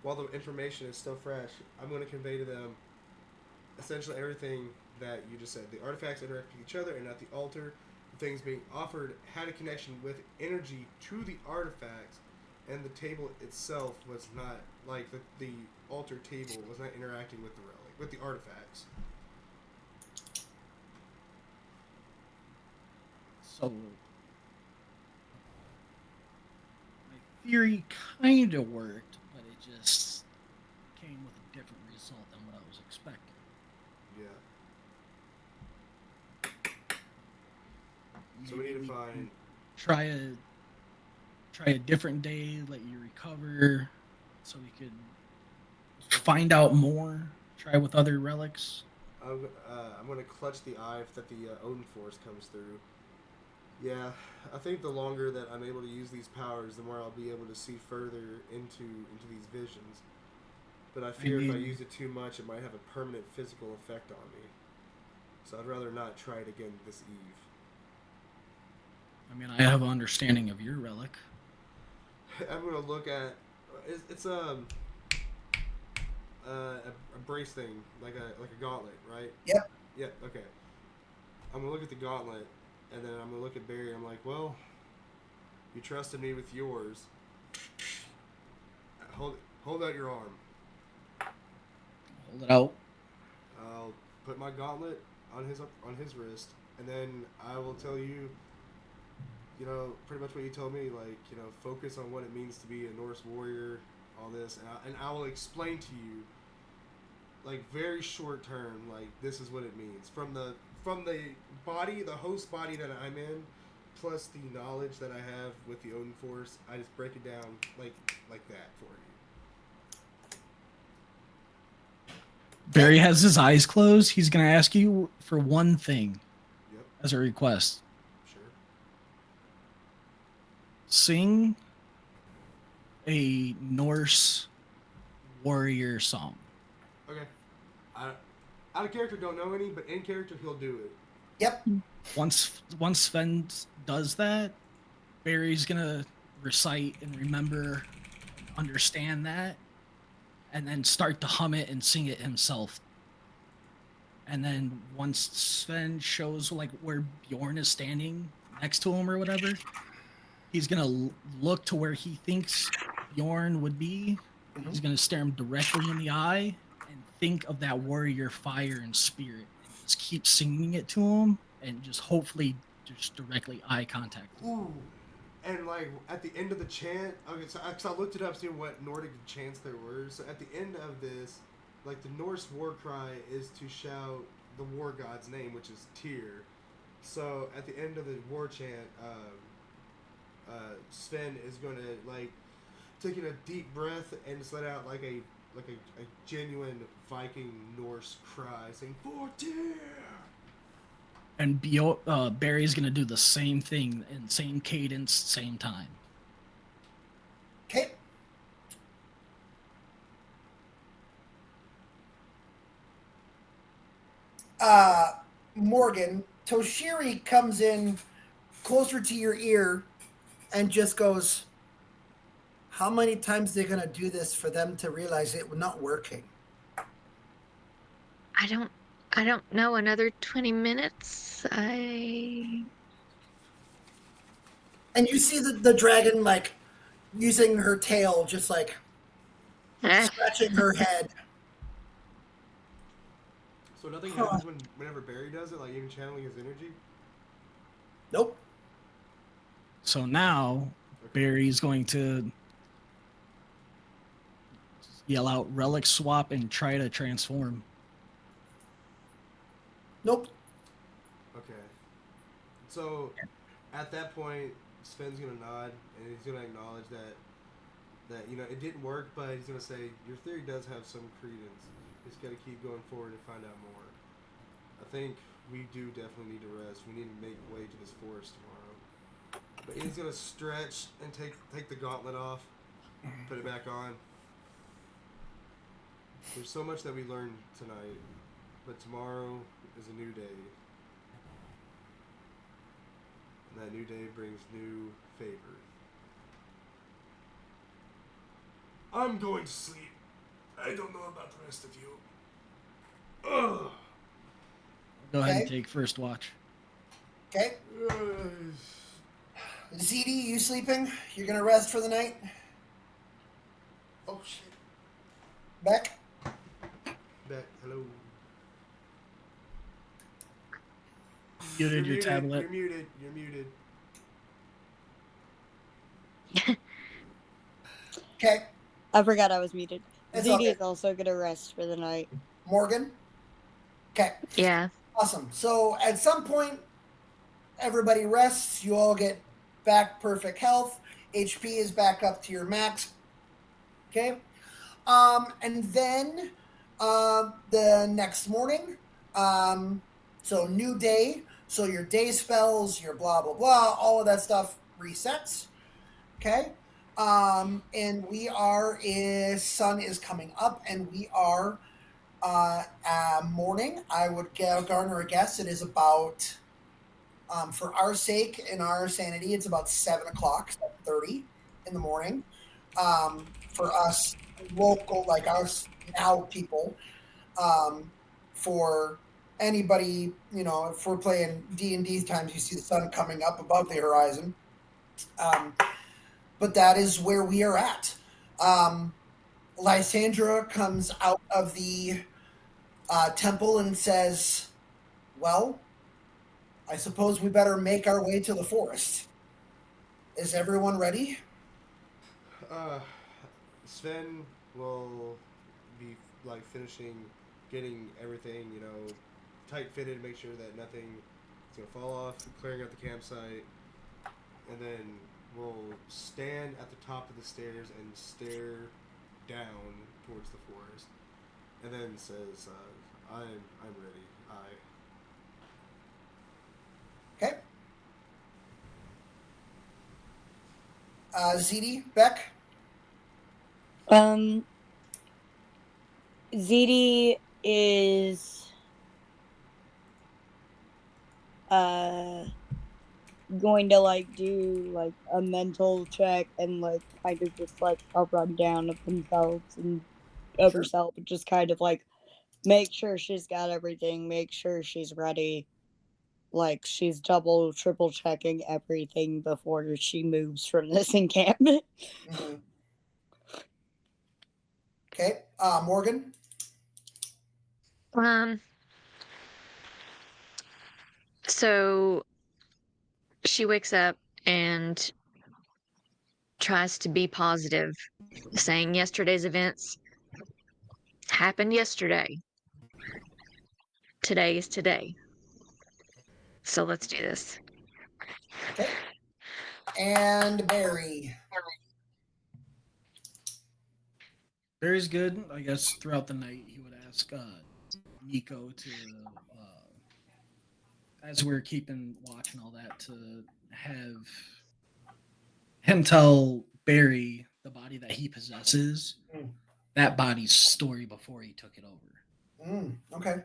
S1: while the information is still fresh, I'm going to convey to them essentially everything that you just said. The artifacts interact with each other and not the altar. The things being offered had a connection with energy to the artifacts, and the table itself was not, like, the altar table was not interacting with the relic, with the artifacts.
S3: So, my theory kind of worked, but it just came with a different result than what I was expecting.
S1: Yeah. So we need to find...
S3: Try a different day, let you recover, so we could find out more. Try with other relics.
S1: I'm going to clutch the eye that the Odin Force comes through. Yeah, I think the longer that I'm able to use these powers, the more I'll be able to see further into these visions. But I fear if I use it too much, it might have a permanent physical effect on me. So I'd rather not try it again this eve.
S3: I mean, I have an understanding of your relic.
S1: I'm going to look at... It's a brace thing, like a gauntlet, right?
S2: Yep.
S1: Yep, okay. I'm going to look at the gauntlet, and then I'm going to look at Barry. I'm like, well, you trusted me with yours. Hold out your arm.
S3: Hold it out.
S1: I'll put my gauntlet on his wrist, and then I will tell you, pretty much what you told me, like, focus on what it means to be a Norse warrior, all this, and I will explain to you, like, very short term, like, this is what it means. From the body, the host body that I'm in, plus the knowledge that I have with the Odin Force, I just break it down like that for you.
S3: Barry has his eyes closed. He's going to ask you for one thing as a request.
S1: Sure.
S3: Sing a Norse warrior song.
S1: Okay. Out of character, don't know any, but in character, he'll do it.
S2: Yep.
S3: Once Sven does that, Barry's gonna recite and remember, understand that, and then start to hum it and sing it himself. And then once Sven shows like where Bjorn is standing next to him or whatever, he's gonna look to where he thinks Bjorn would be. He's gonna stare him directly in the eye and think of that warrior fire and spirit. And just keep singing it to him, and just hopefully just directly eye contact.
S1: Ooh. And like at the end of the chant, okay, so I looked it up, seeing what Nordic chants there were. So at the end of this, like the Norse war cry is to shout the war god's name, which is Tyr. So at the end of the war chant, Sven is gonna like taking a deep breath and just let out like a genuine Viking Norse cry, saying "For Tyr."
S3: And Barry's gonna do the same thing in same cadence, same time.
S2: Okay. Morgan, Toshiri comes in closer to your ear and just goes, how many times are they going to do this for them to realize it was not working?
S4: I don't know. Another 20 minutes.
S2: And you see the dragon like using her tail, just like scratching her head.
S1: So nothing happens whenever Barry does it, like even channeling his energy?
S2: Nope.
S3: So now Barry's going to yell out relic swap and try to transform.
S2: Nope.
S1: Okay. So at that point, Sven's gonna nod and he's gonna acknowledge that it didn't work, but he's gonna say your theory does have some credence. Just got to keep going forward and find out more. I think we do definitely need to rest. We need to make way to this forest tomorrow. But he's gonna stretch and take the gauntlet off, put it back on. There's so much that we learned tonight, but tomorrow is a new day. And that new day brings new favor. I'm going to sleep. I don't know about the rest of you. Ugh.
S3: Go ahead and take first watch.
S2: Okay. ZD, you sleeping? You're going to rest for the night?
S1: Oh, shit.
S2: Beck?
S1: Beck, hello.
S3: Muted your tablet.
S1: You're muted. You're muted.
S2: Okay.
S5: I forgot I was muted.
S2: It's
S5: ZD
S2: okay.
S5: is also going to rest for the night.
S2: Morgan? Okay.
S4: Yeah.
S2: Awesome. So at some point, everybody rests. You all get back perfect health. HP is back up to your max. Okay. And then the next morning, so new day. So your day spells, your blah, blah, blah, all of that stuff resets. Okay. And we are, sun is coming up and we are morning. I would garner a guess. It is about, for our sake and our sanity, it's about 7 o'clock, 7:30 in the morning. For us local, like us now people, for anybody, if we're playing D&D times, you see the sun coming up above the horizon. But that is where we are at. Lysandra comes out of the temple and says, well, I suppose we better make our way to the forest. Is everyone ready?
S1: Sven will be finishing getting everything, tight fitted, make sure that nothing is going to fall off, clearing out the campsite, and then we'll stand at the top of the stairs and stare down towards the forest, and then says, I'm ready.
S2: Okay. ZD, Beck?
S5: ZD is going to do a mental check and kind of just a rundown of themselves and of herself, and just kind of make sure she's got everything, make sure she's ready, she's double triple checking everything before she moves from this encampment.
S2: Mm-hmm. Okay. Morgan?
S4: So she wakes up and tries to be positive, saying yesterday's events happened yesterday. Today is today. So let's do this.
S2: Okay. And Barry?
S3: Barry's good. I guess throughout the night he would ask Nico to, as we're keeping watch and all that, to have him tell Barry the body that he possesses, that body's story before he took it over.
S2: Okay.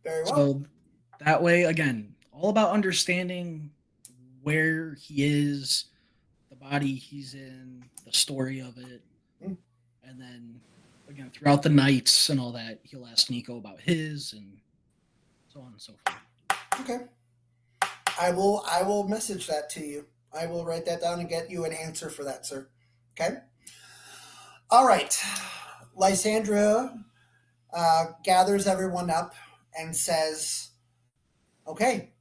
S2: Very well.
S3: So that way, again, all about understanding where he is, the body he's in, the story of it, and then again throughout the nights and all that, he'll ask Nico about his and so on and so forth.
S2: Okay. I will message that to you. I will write that down and get you an answer for that, sir. Okay. All right. Lysandra gathers everyone up and says, okay,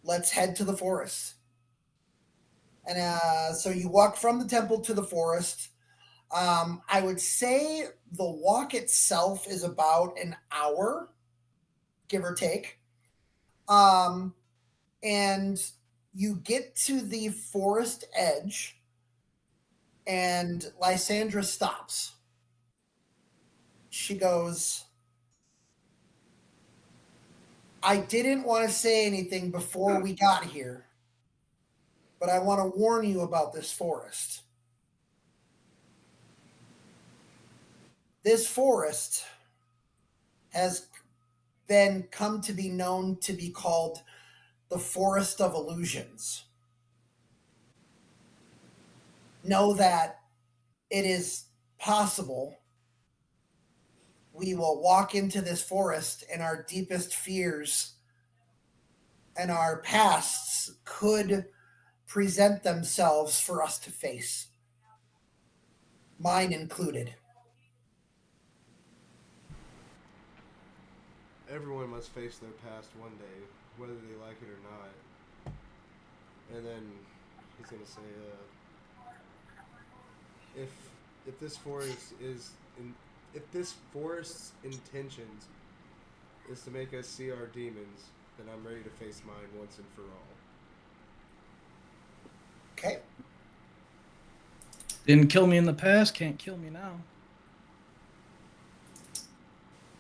S2: let's head to the forest. And so you walk from the temple to the forest. I would say the walk itself is about an hour, give or take. and you get to the forest edge, and Lysandra stops. She goes, I didn't want to say anything before we got here, but I want to warn you about this forest. This forest has been come to be known to be called the Forest of Illusions. Know that it is possible we will walk into this forest and our deepest fears and our pasts could present themselves for us to face. Mine included.
S1: Everyone must face their past one day, whether they like it or not. And then he's gonna say, if this forest is if this forest's intentions is to make us see our demons, then I'm ready to face mine once and for all.
S2: Okay.
S3: Didn't kill me in the past, can't kill me now.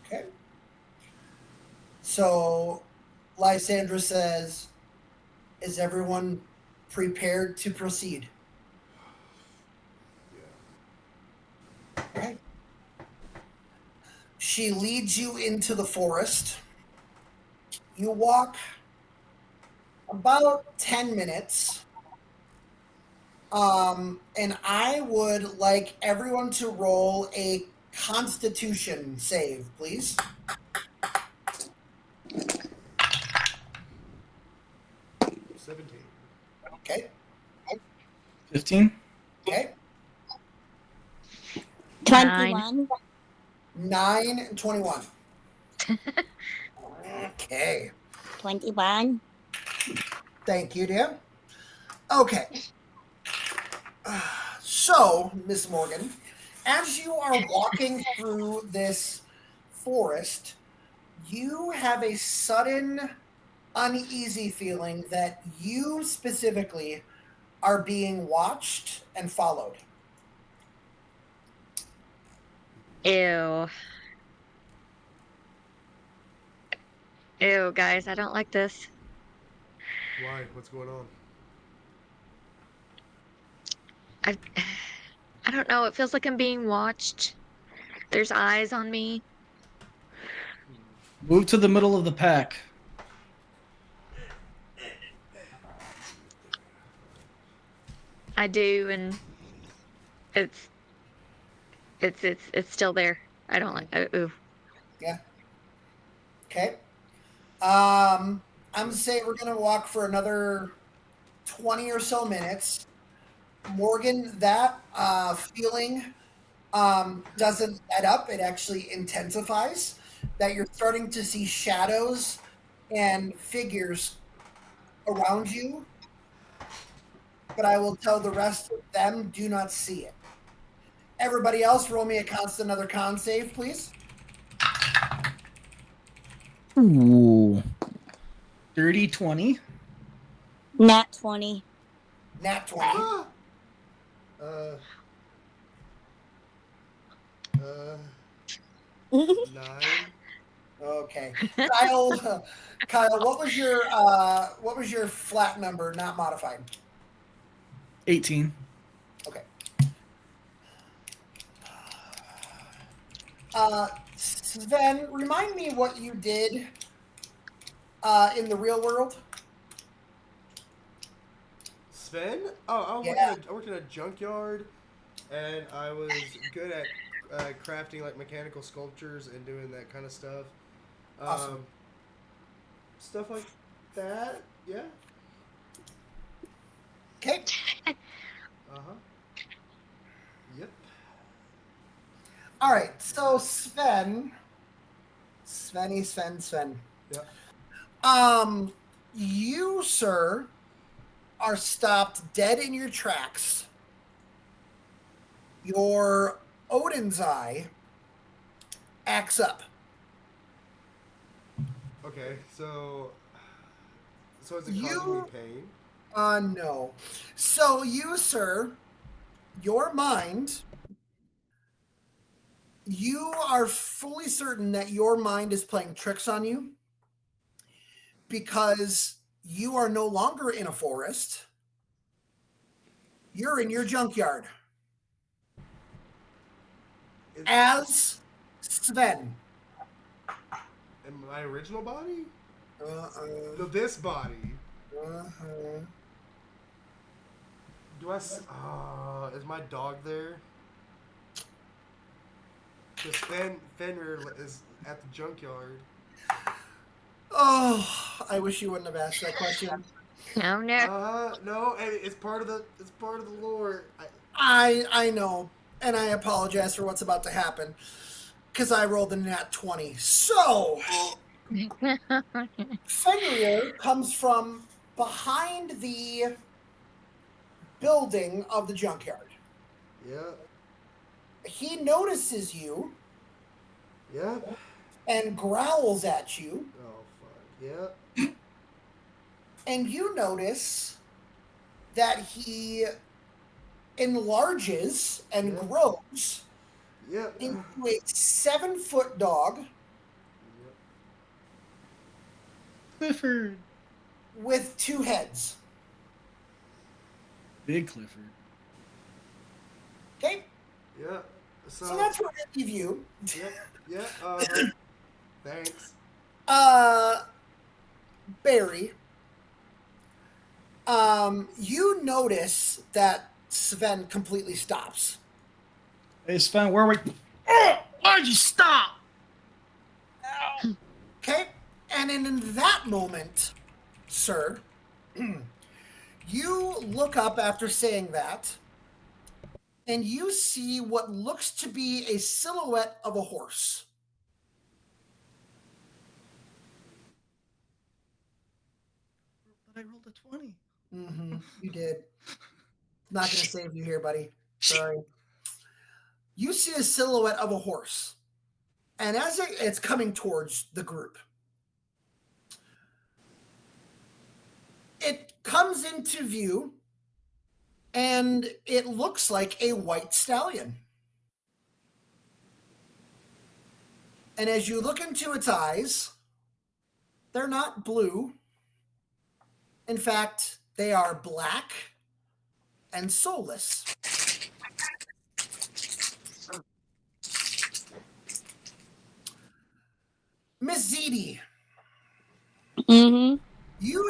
S2: Okay. So Lysandra says, is everyone prepared to proceed?
S1: Yeah.
S2: Okay. She leads you into the forest. You walk about 10 minutes. And I would like everyone to roll a Constitution save, please.
S1: 17.
S2: Okay.
S3: 15?
S2: Okay.
S5: 21.
S2: 9 and 21. Okay.
S5: 21.
S2: Thank you, dear. Okay. So, Miss Morgan, as you are walking through this forest, you have a sudden uneasy feeling that you specifically are being watched and followed.
S4: Ew. Ew, guys, I don't like this.
S1: Why? What's going on?
S4: I don't know. It feels like I'm being watched. There's eyes on me.
S3: Move to the middle of the pack.
S4: I do, and it's still there. I don't like. Ooh.
S2: Yeah. Okay. I'm saying we're gonna walk for another 20 or so minutes. Morgan, that feeling doesn't let up. It actually intensifies. That you're starting to see shadows and figures around you. But I will tell the rest of them, do not see it. Everybody else, roll me another con save, please.
S3: Ooh. Dirty 20.
S5: Nat 20.
S2: Nat 20.
S1: Uh, 9.
S2: Okay. Kyle, what was your flat number, not modified?
S3: 18.
S2: Okay. Sven, remind me what you did in the real world.
S1: Sven? Oh, I worked in a junkyard, and I was good at crafting like mechanical sculptures and doing that kind of stuff.
S2: Awesome.
S1: Stuff like that. Yeah.
S2: Okay.
S1: Yep.
S2: All right. So Sven.
S1: Yeah.
S2: You, sir, are stopped dead in your tracks. Your Odin's eye acts up.
S1: Okay. So So is it causing me pain?
S2: No. So you, sir, your mind, you are fully certain that your mind is playing tricks on you because you are no longer in a forest. You're in your junkyard. As Sven.
S1: In my original body? No, this body. Do I? Is my dog there? Because Fenrir is at the junkyard.
S2: Oh, I wish you wouldn't have asked that question.
S4: Oh no.
S1: No, it's part of the lore.
S2: I know, and I apologize for what's about to happen because I rolled a nat 20. So, Fenrir comes from behind the building of the junkyard.
S1: Yeah.
S2: He notices you.
S1: Yeah.
S2: And growls at you.
S1: Oh, fuck. Yeah.
S2: And you notice that he enlarges and grows into a 7-foot dog.
S3: Clifford.
S2: With 2 heads.
S3: Big Clifford.
S2: Okay.
S1: Yeah.
S2: So that's what I give you.
S1: Yeah. Thanks.
S2: Barry. You notice that Sven completely stops.
S3: Hey, Sven, where are we? Oh, why'd you stop?
S2: Okay. And in that moment, sir, you look up after saying that, and you see what looks to be a silhouette of a horse.
S3: But I rolled a 20.
S2: Mm-hmm. You did. Not going to save you here, buddy. Sorry. You see a silhouette of a horse. And as it's coming towards the group, it comes into view, and it looks like a white stallion. And as you look into its eyes, they're not blue. In fact, they are black and soulless. Miss Zeddy, you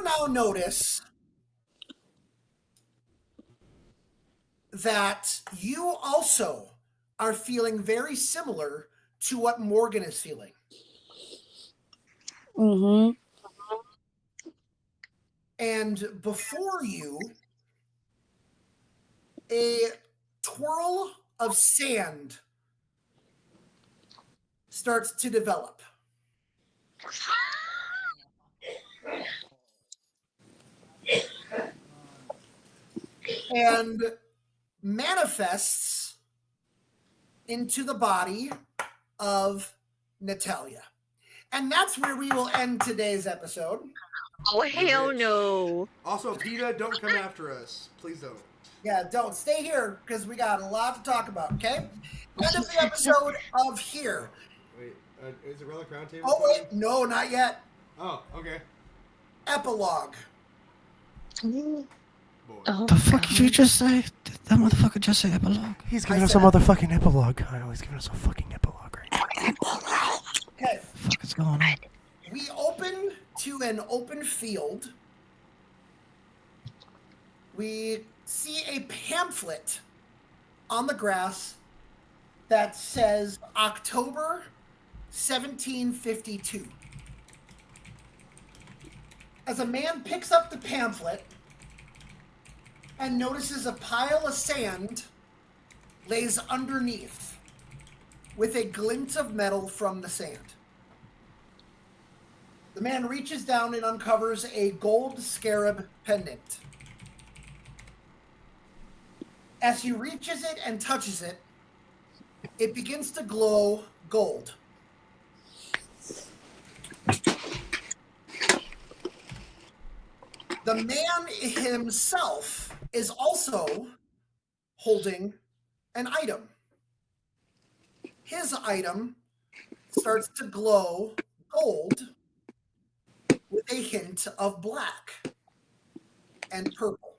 S2: now notice that you also are feeling very similar to what Morgan is feeling. And before you, a twirl of sand starts to develop. And manifests into the body of Natalia. And that's where we will end today's episode.
S4: Oh, hell no.
S1: Also, PETA, don't come after us. Please don't.
S2: Yeah, don't. Stay here because we got a lot to talk about, okay? End of the episode of Here.
S1: Wait, is it Relic Roundtable?
S2: Oh, wait. No, not yet.
S1: Oh, okay.
S2: Epilogue.
S1: Boy.
S4: Oh,
S3: The fuck did you just say? Did that motherfucker just say epilogue?
S1: He's giving us a motherfucking epilogue, Kyle. He's giving us a fucking epilogue right now.
S2: Okay.
S3: What the fuck is going on?
S2: We open to an open field. We see a pamphlet on the grass that says October 1752. As a man picks up the pamphlet and notices a pile of sand lays underneath with a glint of metal from the sand. The man reaches down and uncovers a gold scarab pendant. As he reaches it and touches it, it begins to glow gold. The man himself is also holding an item. His item starts to glow gold with a hint of black and purple.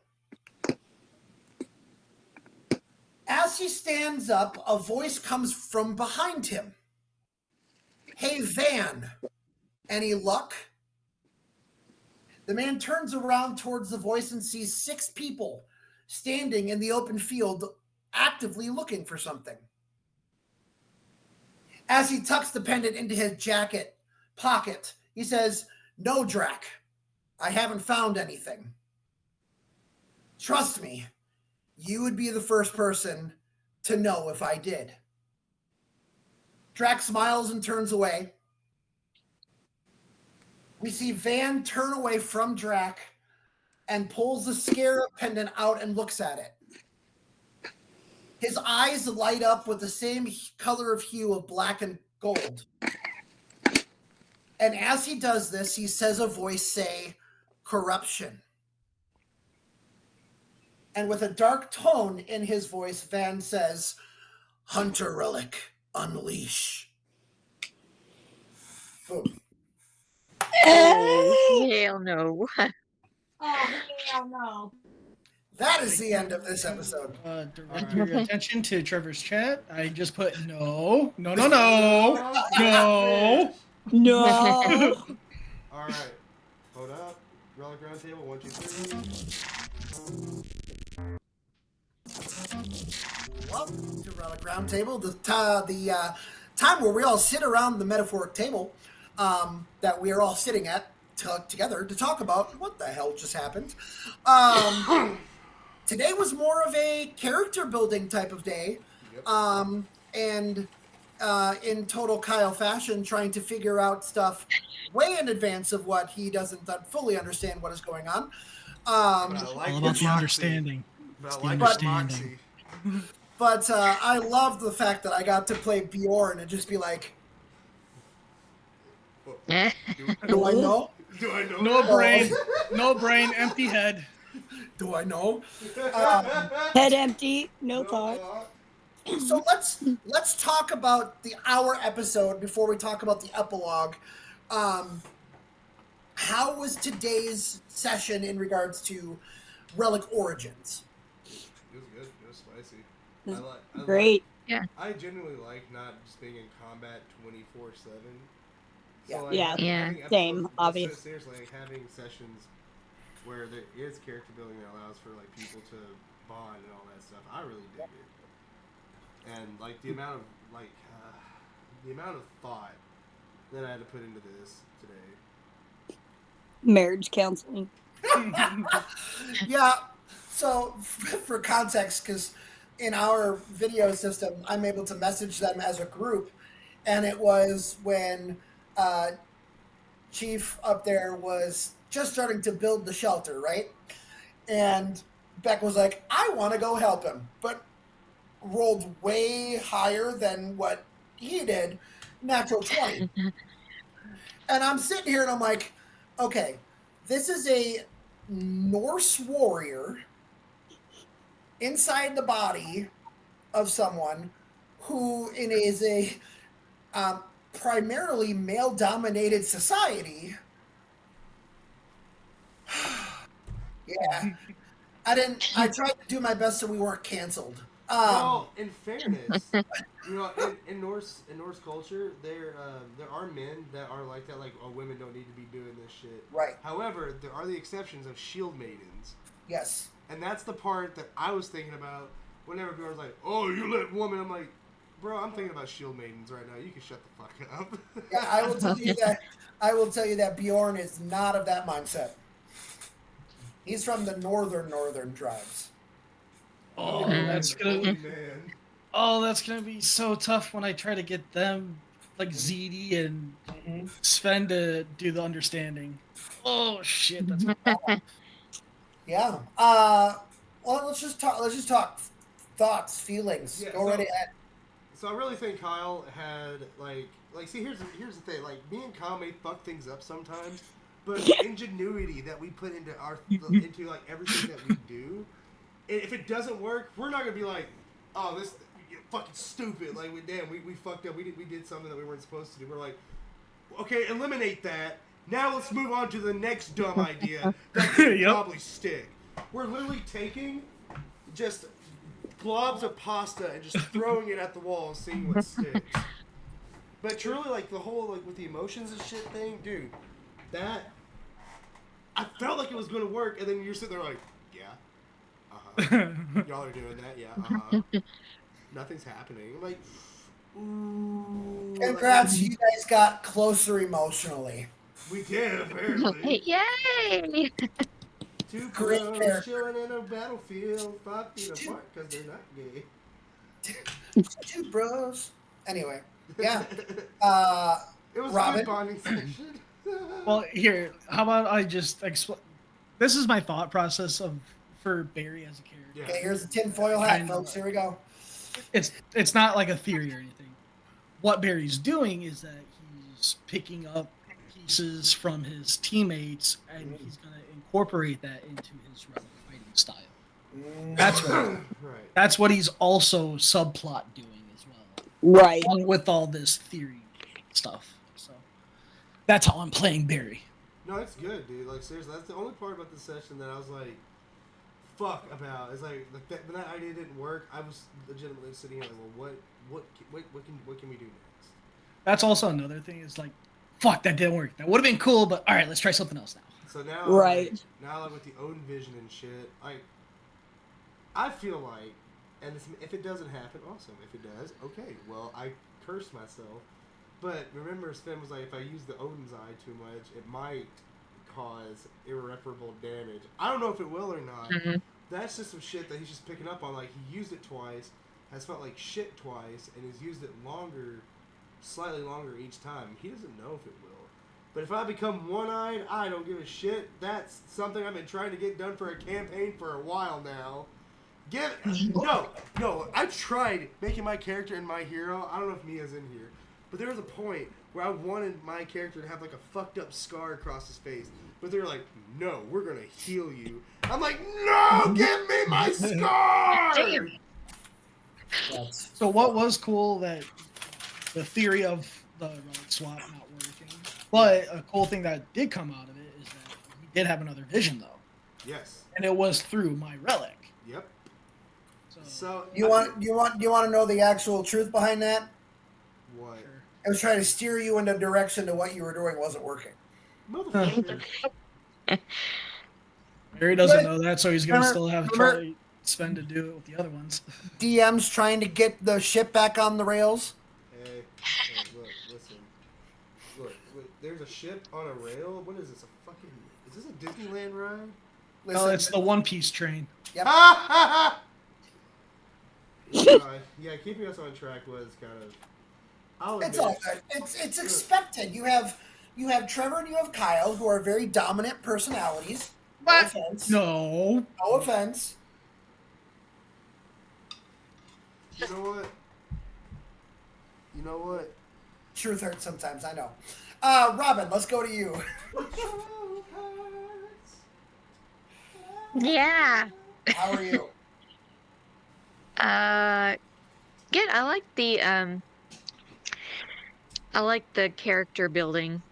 S2: As he stands up, a voice comes from behind him. Hey, Van, any luck? The man turns around towards the voice and sees 6 people standing in the open field, actively looking for something. As he tucks the pendant into his jacket pocket, he says, "No, Drac, I haven't found anything. Trust me, you would be the first person to know if I did." Drac smiles and turns away. We see Van turn away from Drac and pulls the scarab pendant out and looks at it. His eyes light up with the same color of hue of black and gold. And as he does this, he says a voice say, "Corruption." And with a dark tone in his voice, Van says, "Hunter Relic, unleash." Boom.
S4: Oh, hell no.
S5: Oh, hell no.
S2: That is the end of this episode.
S3: Direct your attention to Trevor's chat. I just put no. No.
S1: All right. Hold up. Relic Roundtable, 1, 2, 3.
S2: Welcome to Relic Roundtable, the time where we all sit around the metaphoric table that we are all sitting at together to talk about what the hell just happened. Today was more of a character building type of day, and in total Kyle fashion, trying to figure out stuff way in advance of what he doesn't fully understand what is going on.
S3: All about the understanding.
S2: But I love the fact that I got to play Bjorn and just be like, do I know?
S1: Do I know?
S3: No brain, empty head.
S2: Do I know?
S5: Head empty, no thought.
S2: So let's talk about our episode before we talk about the epilogue. How was today's session in regards to Relic Origins?
S1: It was good. It was spicy.
S5: Great.
S1: I genuinely like not just being in combat 24/7.
S2: Yeah.
S1: So
S5: Same, obviously.
S1: Seriously, like having sessions where there is character building that allows for like people to bond and all that stuff. I really dig it. And like the amount of thought that I had to put into this today.
S5: Marriage counseling.
S2: Yeah. So for context, because in our video system, I'm able to message them as a group, and it was when Chief up there was just starting to build the shelter, right? And Beck was like, "I want to go help him," but rolled way higher than what he did, natural 20. And I'm sitting here and I'm like, okay, this is a Norse warrior inside the body of someone who is a primarily male-dominated society. Yeah. I tried to do my best so we weren't canceled.
S1: Well, in fairness, in Norse culture, there are men that are like that. Like, oh, women don't need to be doing this shit.
S2: Right.
S1: However, there are the exceptions of shield maidens.
S2: Yes.
S1: And that's the part that I was thinking about whenever Bjorn's like, "Oh, you let woman." I'm like, bro, I'm thinking about shield maidens right now. You can shut the fuck up.
S2: Yeah, I will tell you that Bjorn is not of that mindset. He's from the northern tribes.
S3: Oh, that's gonna be so tough when I try to get them, like ZD and Sven, to do the understanding. Oh shit, that's
S2: Yeah. Well, let's just talk thoughts, feelings.
S1: Yeah,
S2: Go right ahead.
S1: So I really think Kyle had like see here's the thing, like me and Kyle may fuck things up sometimes, but the ingenuity that we put into into like everything that we do, if it doesn't work, we're not gonna be like, oh, this fucking stupid. Like, we fucked up. We did something that we weren't supposed to do. We're like, okay, eliminate that. Now let's move on to the next dumb idea that could probably stick. We're literally taking just globs of pasta and just throwing it at the wall and seeing what sticks. But truly, like, the whole, like, with the emotions and shit thing, dude, that, I felt like it was going to work, and then you're sitting there like, y'all are doing that, nothing's happening. I'm like, ooh.
S2: Congrats, you guys got closer emotionally.
S1: We did, apparently.
S4: Yay!
S1: Two
S2: Great
S1: bros
S2: character.
S1: chilling in a battlefield, 5 feet apart because they're not gay.
S2: Two bros. Anyway, yeah.
S1: It was a
S2: Robin?
S1: good bonding session.
S3: Well, here, how about I just explain? This is my thought process for Barry as a character.
S1: Yeah.
S2: Okay, here's the tinfoil hat, folks. Here we go.
S3: It's not like a theory or anything. What Barry's doing is that he's picking up pieces from his teammates and he's going to incorporate that into his Relic fighting style. That's what he's also subplot doing as well.
S5: Right.
S3: Along with all this theory stuff. So that's how I'm playing Barry.
S1: No, it's good, dude. Like, seriously, that's the only part about the session that I was like, fuck about. It's like when that idea didn't work, I was legitimately sitting here like, well, what can we do next?
S3: That's also another thing. Is like, fuck, that didn't work. That would have been cool, but all right, let's try something else now.
S1: So now,
S5: right
S1: now, like with the own vision and shit, like I feel like, and if it doesn't happen, awesome. If it does, okay. Well, I cursed myself, but remember, Sven was like, if I use the Odin's Eye too much, it might cause irreparable damage. I don't know if it will or not.
S4: Mm-hmm.
S1: That's just some shit that he's just picking up on. Like, he used it twice, has felt like shit twice, and has used it slightly longer each time. He doesn't know if it will. But if I become one-eyed, I don't give a shit. That's something I've been trying to get done for a campaign for a while now. No. I tried making my character and my hero. I don't know if Mia's in here. But there was a point where I wanted my character to have like a fucked up scar across his face. But they were like, no, we're going to heal you. I'm like, no, give me my scar!
S4: Damn.
S3: So what was cool that the theory of the Relic swap not working, but a cool thing that did come out of it is that he did have another vision though.
S1: Yes.
S3: And it was through my Relic.
S1: Yep.
S2: So you want to know the actual truth behind that?
S1: What?
S2: I was trying to steer you in the direction to what you were doing wasn't working.
S1: Motherfucker.
S3: Barry doesn't know that, so he's going to still have to try Sven to do it with the other ones.
S2: DM's trying to get the ship back on the rails.
S1: Hey, look, listen. Look, there's a ship on a rail? What is this, is this a Disneyland ride?
S2: Listen,
S3: No, it's the One Piece train.
S2: Yep.
S1: Yeah, keeping us on track was kind of...
S2: It's all good. It's expected. You have Trevor and you have Kyle, who are very dominant personalities. No offense.
S3: No.
S2: No offense.
S1: You know what?
S2: Truth hurts sometimes, I know. Robin, let's go to you.
S4: Yeah.
S2: How are you?
S4: Good. I like the character building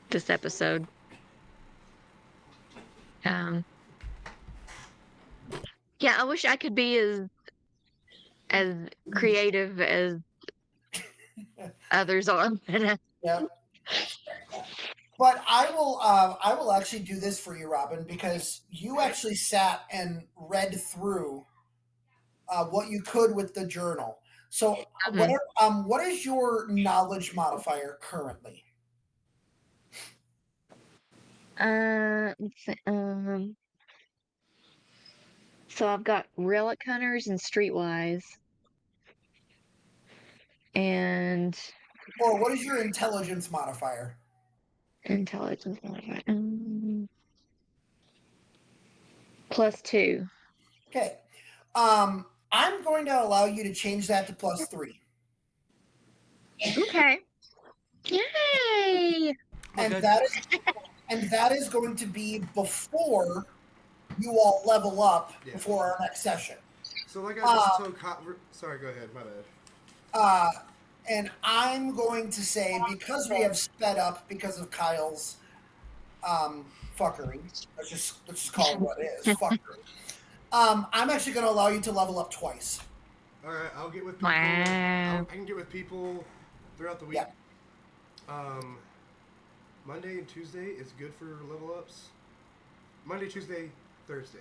S4: this episode. Yeah, I wish I could be as creative as others are.
S2: Yeah. But I will actually do this for you, Robin, because you actually sat and read through what you could with the journal. So, what is your knowledge modifier currently?
S4: Let's see, so I've got Relic Hunters and Streetwise. And
S2: Or what is your intelligence modifier?
S4: intelligence modifier. +2.
S2: Okay. I'm going to allow you to change that to +3.
S4: Okay. Yay!
S2: And and
S1: good.
S2: that is going to be before you all level up
S1: Yeah.
S2: before our next session.
S1: So like I just told sorry, go ahead, my bad.
S2: And I'm going to say, because we have sped up because of Kyle's fuckery, let's just call it what it is, fuckery. I'm actually going to allow you to level up twice.
S1: All right, I'll get with people.
S4: Wow.
S1: I can get with people throughout the week.
S2: Yeah.
S1: Monday and Tuesday is good for level ups. Monday, Tuesday, Thursday.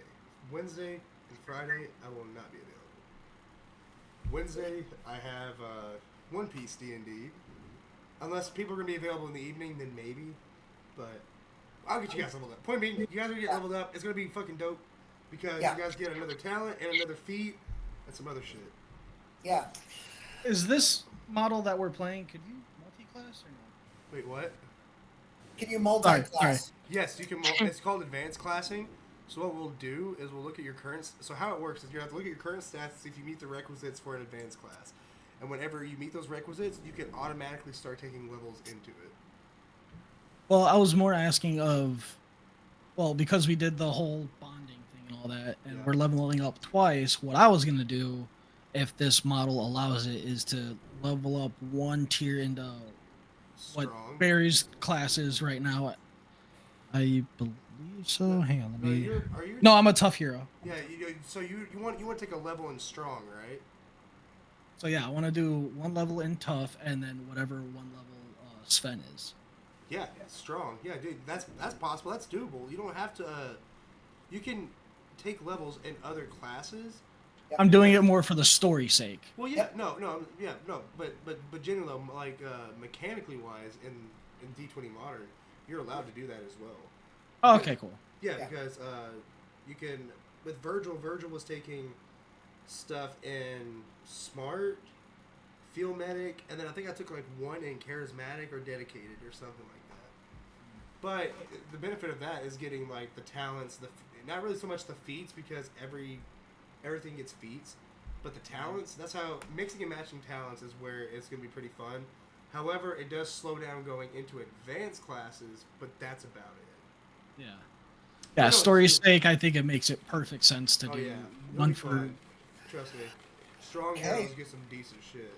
S1: Wednesday and Friday, I will not be available. Wednesday, I have One Piece D&D. Unless people are going to be available in the evening, then maybe. But I'll get you guys leveled up. Point being, you guys are going to get leveled up. It's going to be fucking dope. Because you guys get another talent and another feat and some other shit.
S2: Yeah.
S3: Is this model that we're playing, could you multi-class or no?
S1: Wait, what?
S2: Can you multi-class?
S1: Yes, you can. It's called advanced classing. So what we'll do is we'll look at your current. So how it works is you have to look at your current stats to see if you meet the requisites for an advanced class, and whenever you meet those requisites, you can automatically start taking levels into it.
S3: Well, I was more asking because we did the whole bonding thing and all that, and we're leveling up twice. What I was gonna do, if this model allows it, is to level up one tier into what Barry's class is right now. I believe so. Hang on, let me. No, I'm a tough hero.
S1: Yeah, so you want to take a level in strong, right?
S3: So yeah, I want to do one level in tough, and then whatever one level Sven is.
S1: Yeah, strong. Yeah, dude, that's possible. That's doable. You don't have to. You can take levels in other classes.
S3: I'm doing it more for the story's sake.
S1: Well, yeah, no, but generally, like mechanically wise, in D20 Modern, you're allowed to do that as well.
S3: Oh, okay, cool.
S1: Yeah, because you can with Virgil. Virgil was taking stuff in Smart, Feel Medic, and then I think I took like one in Charismatic or Dedicated or something like that. But the benefit of that is getting like the talents, not really so much the feats because everything gets feats, but the talents. That's how mixing and matching talents is where it's going to be pretty fun. However, it does slow down going into advanced classes, but that's about it.
S3: Yeah. Yeah, story's sake, I think it makes it perfect sense to do one for.
S1: Fun. Trust me. Strong heroes get some decent shit.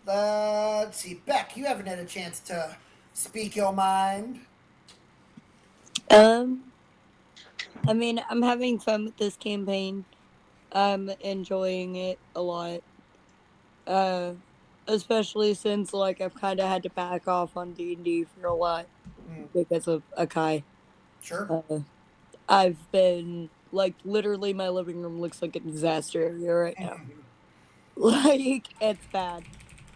S2: Let's see, Beck, you haven't had a chance to speak your mind.
S5: I mean, I'm having fun with this campaign. I'm enjoying it a lot. Especially since like I've kind of had to back off on D&D for a lot because of Akai.
S2: Sure.
S5: I've been like literally my living room looks like a disaster area right now. Like it's bad.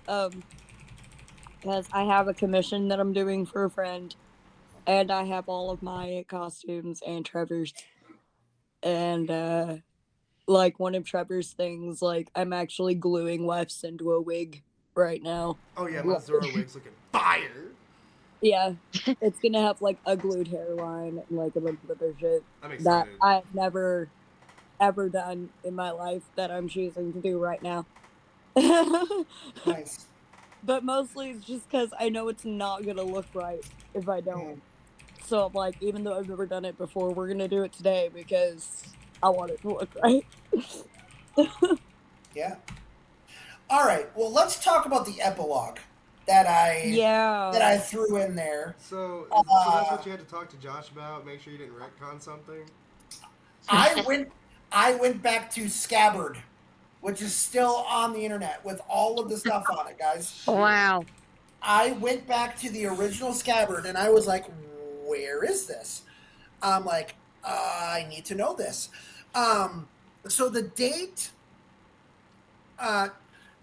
S5: Because I have a commission that I'm doing for a friend, and I have all of my costumes and Trevor's. And like one of Trevor's things, like I'm actually gluing Wes into a wig right now.
S1: Oh yeah, my Zora wig's looking fire.
S5: Yeah, it's gonna have like a glued hairline and like a bunch of other shit
S1: that
S5: I've never ever done in my life that I'm choosing to do right now.
S2: Nice.
S5: But mostly it's just because I know it's not gonna look right if I don't. So I'm like, even though I've never done it before, we're gonna do it today because I want it to look right.
S2: Yeah. All right. Well, let's talk about the epilogue that I threw in there.
S1: So that's what you had to talk to Josh about. Make sure you didn't retcon something.
S2: I went back to Scabbard, which is still on the internet with all of the stuff on it, guys.
S4: Wow.
S2: I went back to the original Scabbard and I was like, where is this? I'm like, I need to know this. So the date,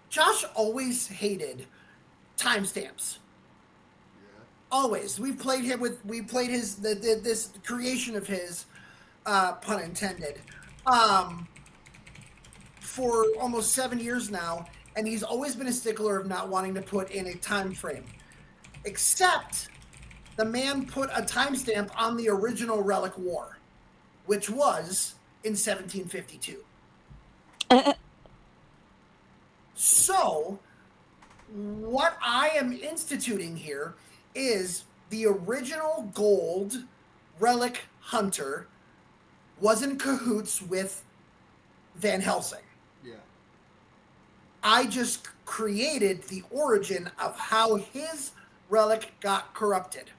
S2: Josh always hated timestamps.
S1: Yeah.
S2: Always. We played his this creation of his, pun intended, for almost 7 years now, and he's always been a stickler of not wanting to put in a time frame. Except the man put a timestamp on the original Relic War, which was in 1752. So, what I am instituting here is the original gold relic hunter was in cahoots with Van Helsing.
S1: Yeah.
S2: I just created the origin of how his relic got corrupted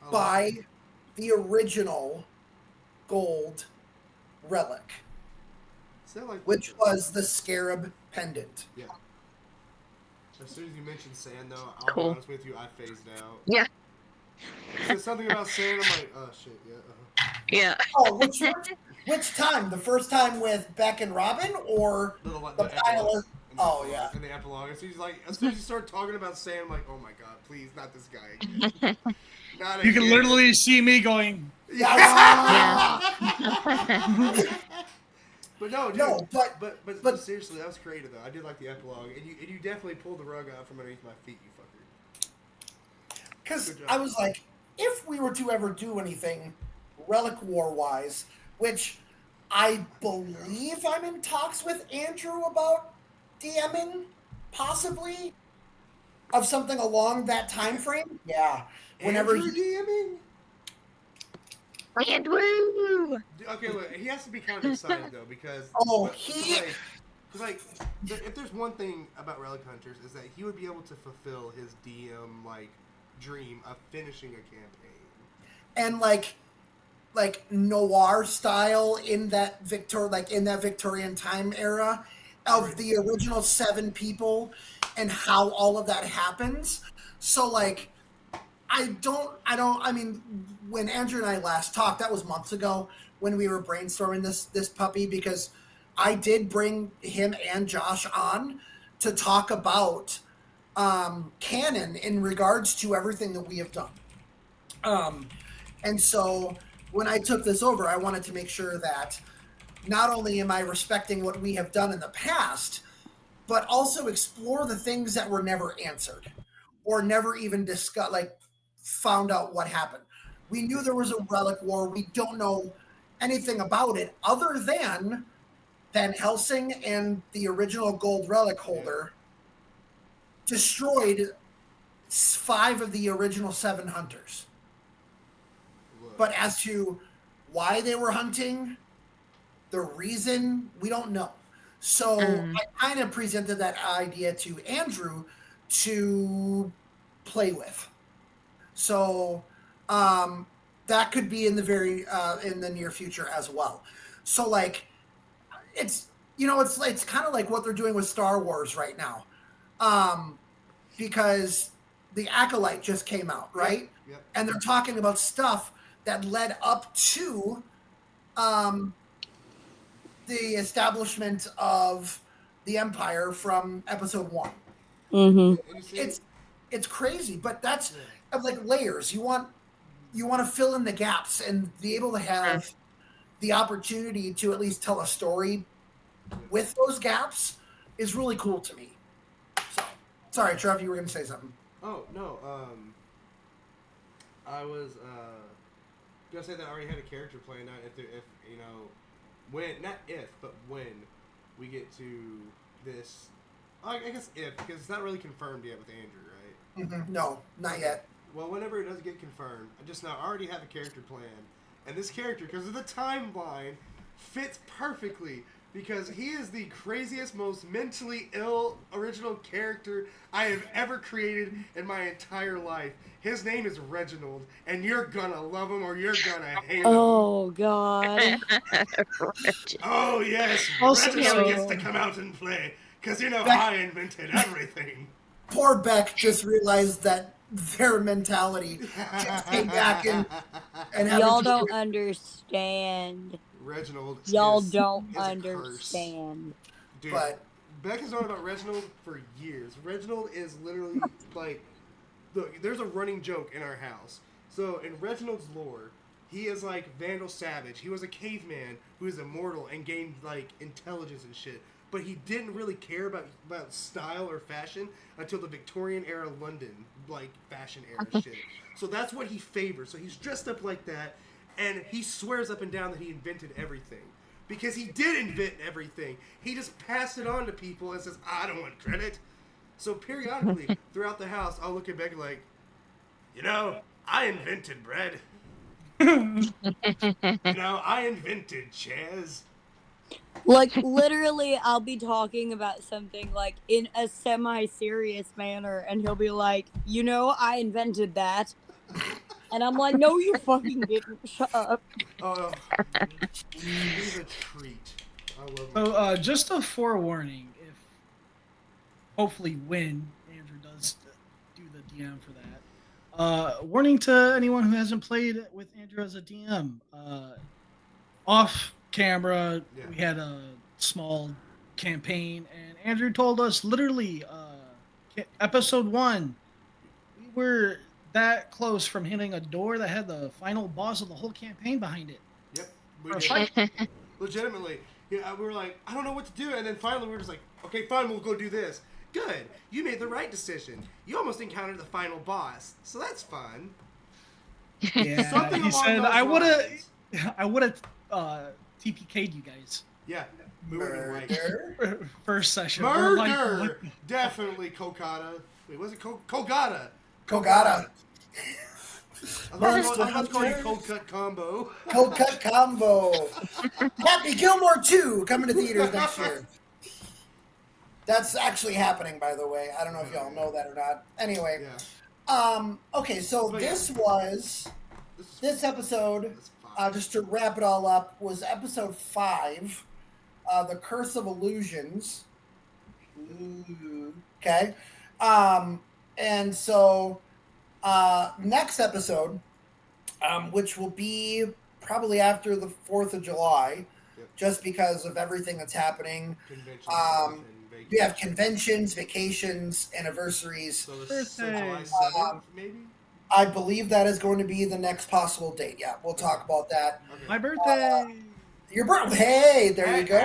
S2: by the original gold relic, which was the scarab pendant.
S1: Yeah. As soon as you mentioned sand, though, I'll
S4: Cool.
S1: be honest with you, I phased out.
S4: Yeah.
S1: There's something about sand, I'm like, oh shit, yeah.
S4: Yeah.
S2: Oh, which time? The first time with Beck and Robin, or the final?
S1: Epilogue.
S2: Oh yeah.
S1: And the epilogue. As soon as you start talking about sand, I'm like, oh my god, please, not this guy. Not
S3: You can
S1: again.
S3: literally see me going.
S2: Yeah.
S1: But no, dude,
S2: No,
S1: but seriously, that was creative though. I did like the epilogue, and you definitely pulled the rug out from underneath my feet, you fucker.
S2: Because I was like, if we were to ever do anything Relic War wise, which I believe I'm in talks with Andrew about DMing, possibly, of something along that time frame. Yeah. Whenever
S1: Andrew DMing?
S4: Andrew!
S1: Okay, look, he has to be kind of excited though, because if there's one thing about Relic Hunters is that he would be able to fulfill his DM dream of finishing a campaign,
S2: and like noir style in that Victorian time era of the original 7 people and how all of that happens. So like, I mean, when Andrew and I last talked, that was months ago when we were brainstorming this puppy, because I did bring him and Josh on to talk about canon in regards to everything that we have done. And so when I took this over, I wanted to make sure that not only am I respecting what we have done in the past, but also explore the things that were never answered or never even discussed, found out what happened. We knew there was a relic war. We don't know anything about it other than Van Helsing and the original gold relic holder destroyed 5 of the original 7 hunters. But as to why they were hunting, the reason, we don't know. So I kind of presented that idea to Andrew to play with. So that could be in the in the near future as well. So like, it's kind of like what they're doing with Star Wars right now, because the Acolyte just came out, right?
S1: Yep.
S2: And they're talking about stuff that led up to the establishment of the Empire from Episode 1.
S5: Mm-hmm.
S2: It's crazy, but that's like layers. You want to fill in the gaps and be able to have the opportunity to at least tell a story with those gaps is really cool to me. So, sorry, Trev, you were going to say something.
S1: Oh no, I was gonna say that I already had a character planned out. When we get to this, I guess because it's not really confirmed yet with Andrew, right?
S2: Mm-hmm. No, not yet.
S1: Well, whenever it does get confirmed, I already have a character planned, and this character, because of the timeline, fits perfectly. Because he is the craziest, most mentally ill original character I have ever created in my entire life. His name is Reginald, and you're gonna love him or you're gonna hate him.
S5: Oh, God.
S1: Oh, yes, Reginald gets to come out and play, because I invented everything.
S2: Poor Beck just realized that their mentality just came back and
S5: y'all don't understand.
S1: Reginald
S5: Y'all
S1: is
S5: don't
S1: a
S5: understand.
S1: Dude,
S2: But
S1: Beck has known about Reginald for years. Reginald is literally like, look, there's a running joke in our house. So in Reginald's lore, he is like Vandal Savage. He was a caveman who is immortal and gained like intelligence and shit. But he didn't really care about style or fashion until the Victorian era London, like fashion era shit. So that's what he favors. So he's dressed up like that. And he swears up and down that he invented everything. Because he did invent everything. He just passed it on to people and says, I don't want credit. So periodically throughout the house, I'll look at Becky like, I invented bread. I invented Chaz.
S5: Like, literally, I'll be talking about something, like, in a semi-serious manner, and he'll be like, I invented that. And I'm like, no, you fucking didn't. Shut up.
S1: Oh, he's a treat. I love him.
S3: So, just a forewarning, if hopefully when Andrew does do the DM for that, warning to anyone who hasn't played with Andrew as a DM. Off camera, we had a small campaign, and Andrew told us literally, episode 1, we were that close from hitting a door that had the final boss of the whole campaign behind it.
S1: Yep, we did. Legitimately. Yeah, we were like, I don't know what to do, and then finally we were just like, okay, fine, we'll go do this. Good, you made the right decision. You almost encountered the final boss, so that's fun.
S3: Yeah,
S1: Something
S3: he said, I would have TPK'd you guys.
S1: Yeah, we would have been like,
S3: first session.
S1: murder!
S3: Like,
S1: Definitely Kokata. Wait, was it Kogata?
S2: Kogata.
S1: I was calling you Cold Cut Combo.
S2: Cold Cut Combo. Happy Gilmore 2 coming to theaters next year. That's actually happening, by the way. I don't know if y'all know that or not. Anyway.
S1: Yeah.
S2: Okay, so this episode, just to wrap it all up, was episode 5, The Curse of Illusions. Ooh, okay. And so next episode, which will be probably after the 4th of July, just because of everything that's happening. We have conventions, vacations, anniversaries.
S1: So July 7th, maybe?
S2: I believe that is going to be the next possible date. Yeah, we'll talk about that.
S1: Okay.
S3: my birthday!
S2: Your birthday! Hey, there you go.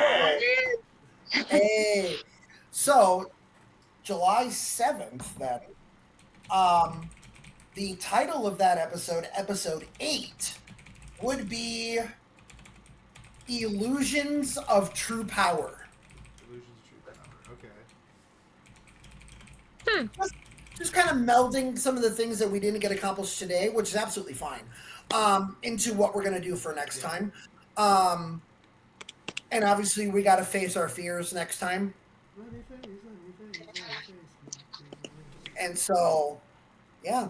S2: Hey. So, July 7th, then. The title of that episode, episode 8, would be Illusions of True Power.
S1: Illusions of True Power, okay.
S2: Just kind of melding some of the things that we didn't get accomplished today, which is absolutely fine, into what we're going to do for next time. And obviously, we got to face our fears next time. And so, yeah.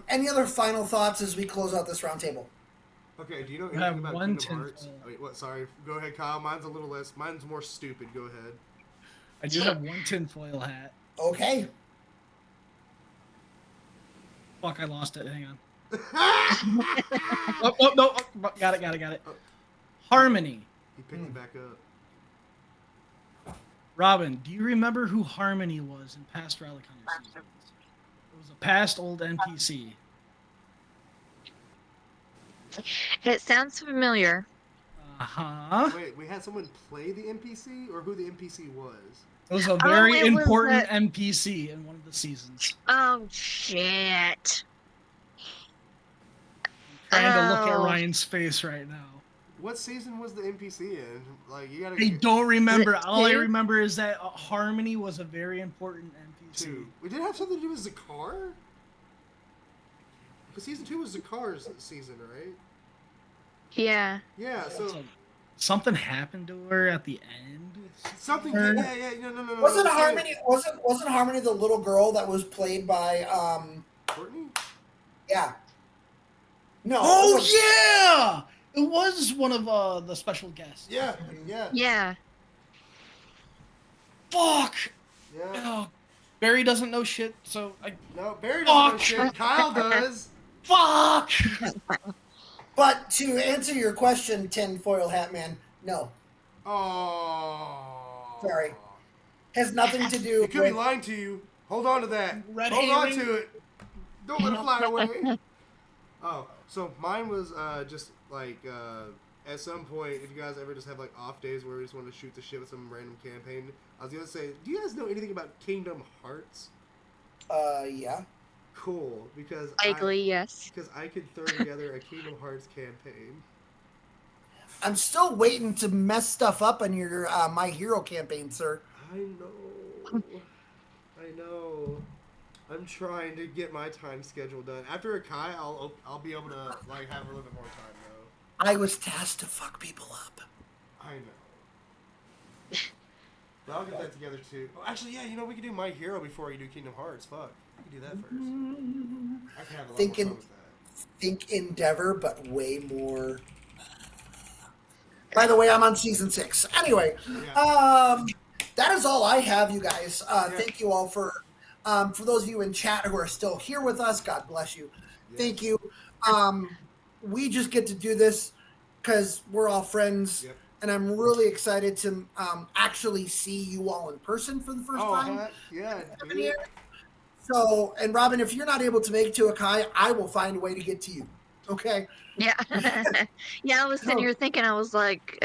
S2: Any other final thoughts as we close out this roundtable?
S1: Okay, do you know
S3: I have
S1: anything about
S3: one
S1: Kingdom Hearts?
S3: tinfoil.
S1: Wait, what? Sorry. Go ahead, Kyle. Mine's a little less. Mine's more stupid. Go ahead.
S3: I do have one tinfoil hat.
S2: Okay.
S3: Fuck, I lost it. Hang on. No. Got it. Harmony.
S1: He picked it back up.
S3: Robin, do you remember who Harmony was in past Relic Hunter seasons? It was a past old NPC.
S4: It sounds familiar.
S3: Uh-huh.
S1: Wait, we had someone play the NPC, or who the NPC was?
S3: It was a very
S4: it was
S3: important NPC in one of the seasons.
S4: Oh, shit.
S3: I'm trying to look at
S4: Oh.
S3: Ryan's face right now.
S1: What season was the NPC in? Like, you gotta.
S3: I don't remember.
S4: Was it
S3: All I
S4: 2?
S3: remember is that Harmony was a very important NPC.
S1: 2. We did have something to do with Zakar? Because season 2 was Zakar's season, right?
S4: Yeah.
S1: Yeah, so.
S3: Something happened to her at the end.
S1: Something.
S3: Her.
S1: Yeah. No.
S2: Wasn't
S1: I'm saying-
S2: Harmony? Wasn't Harmony the little girl that was played by?
S1: Courtney?
S2: Yeah. No.
S3: Oh
S2: it was-
S3: yeah, it was one of the special guests.
S1: Yeah.
S4: Yeah.
S3: Fuck.
S1: Yeah.
S3: Oh, Barry doesn't know shit, so I.
S1: No, Barry doesn't know
S3: Fuck.
S1: shit. Kyle does.
S3: Fuck.
S2: But to answer your question, Tinfoil Hat Man, no,
S1: Oh.
S2: Sorry. has nothing to do
S1: He could be
S2: with.
S1: lying to you. Hold on to that.
S3: Red
S1: Hold on
S3: herring.
S1: to it. Don't let it fly away. Oh, so mine was just like at some point, if you guys ever just have like off days where we just want to shoot the shit with some random campaign, I was gonna say, do you guys know anything about Kingdom Hearts?
S2: Yeah.
S1: Cool, because
S4: Vaguely, yes.
S1: because I could throw together a Kingdom Hearts campaign.
S2: I'm still waiting to mess stuff up on your My Hero campaign, sir.
S1: I know. I know. I'm trying to get my time schedule done. After a Kai, I'll be able to like have a little bit more time though.
S2: I was tasked to fuck people up.
S1: I know. But I'll get that together too. Oh, actually, yeah, you know we can do My Hero before you do Kingdom Hearts. Fuck, we can do that first. I can have a lot more fun with that.
S2: Think Endeavor, but way more. By the way, I'm on season 6. Anyway, that is all I have, you guys. Thank you all for those of you in chat who are still here with us. God bless you. Yes. Thank you. We just get to do this because we're all friends, and I'm really excited to actually see you all in person for the first time.
S1: Yeah,
S2: dude. So, and Robin, if you're not able to make it to Akai, I will find a way to get to you. Okay.
S4: Yeah. Yeah, I was sitting here thinking, I was like,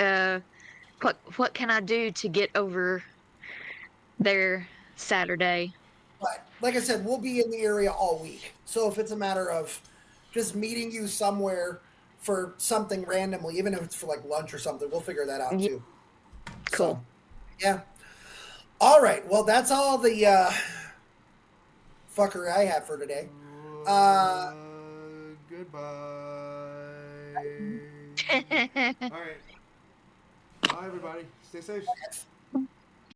S4: what can I do to get over there Saturday?
S2: But like I said, we'll be in the area all week. So if it's a matter of just meeting you somewhere for something randomly, even if it's for like lunch or something, we'll figure that out too.
S4: Cool.
S2: So, yeah. All right. Well, that's all the fuckery I have for today.
S1: Goodbye. All right. Bye, everybody. Stay safe.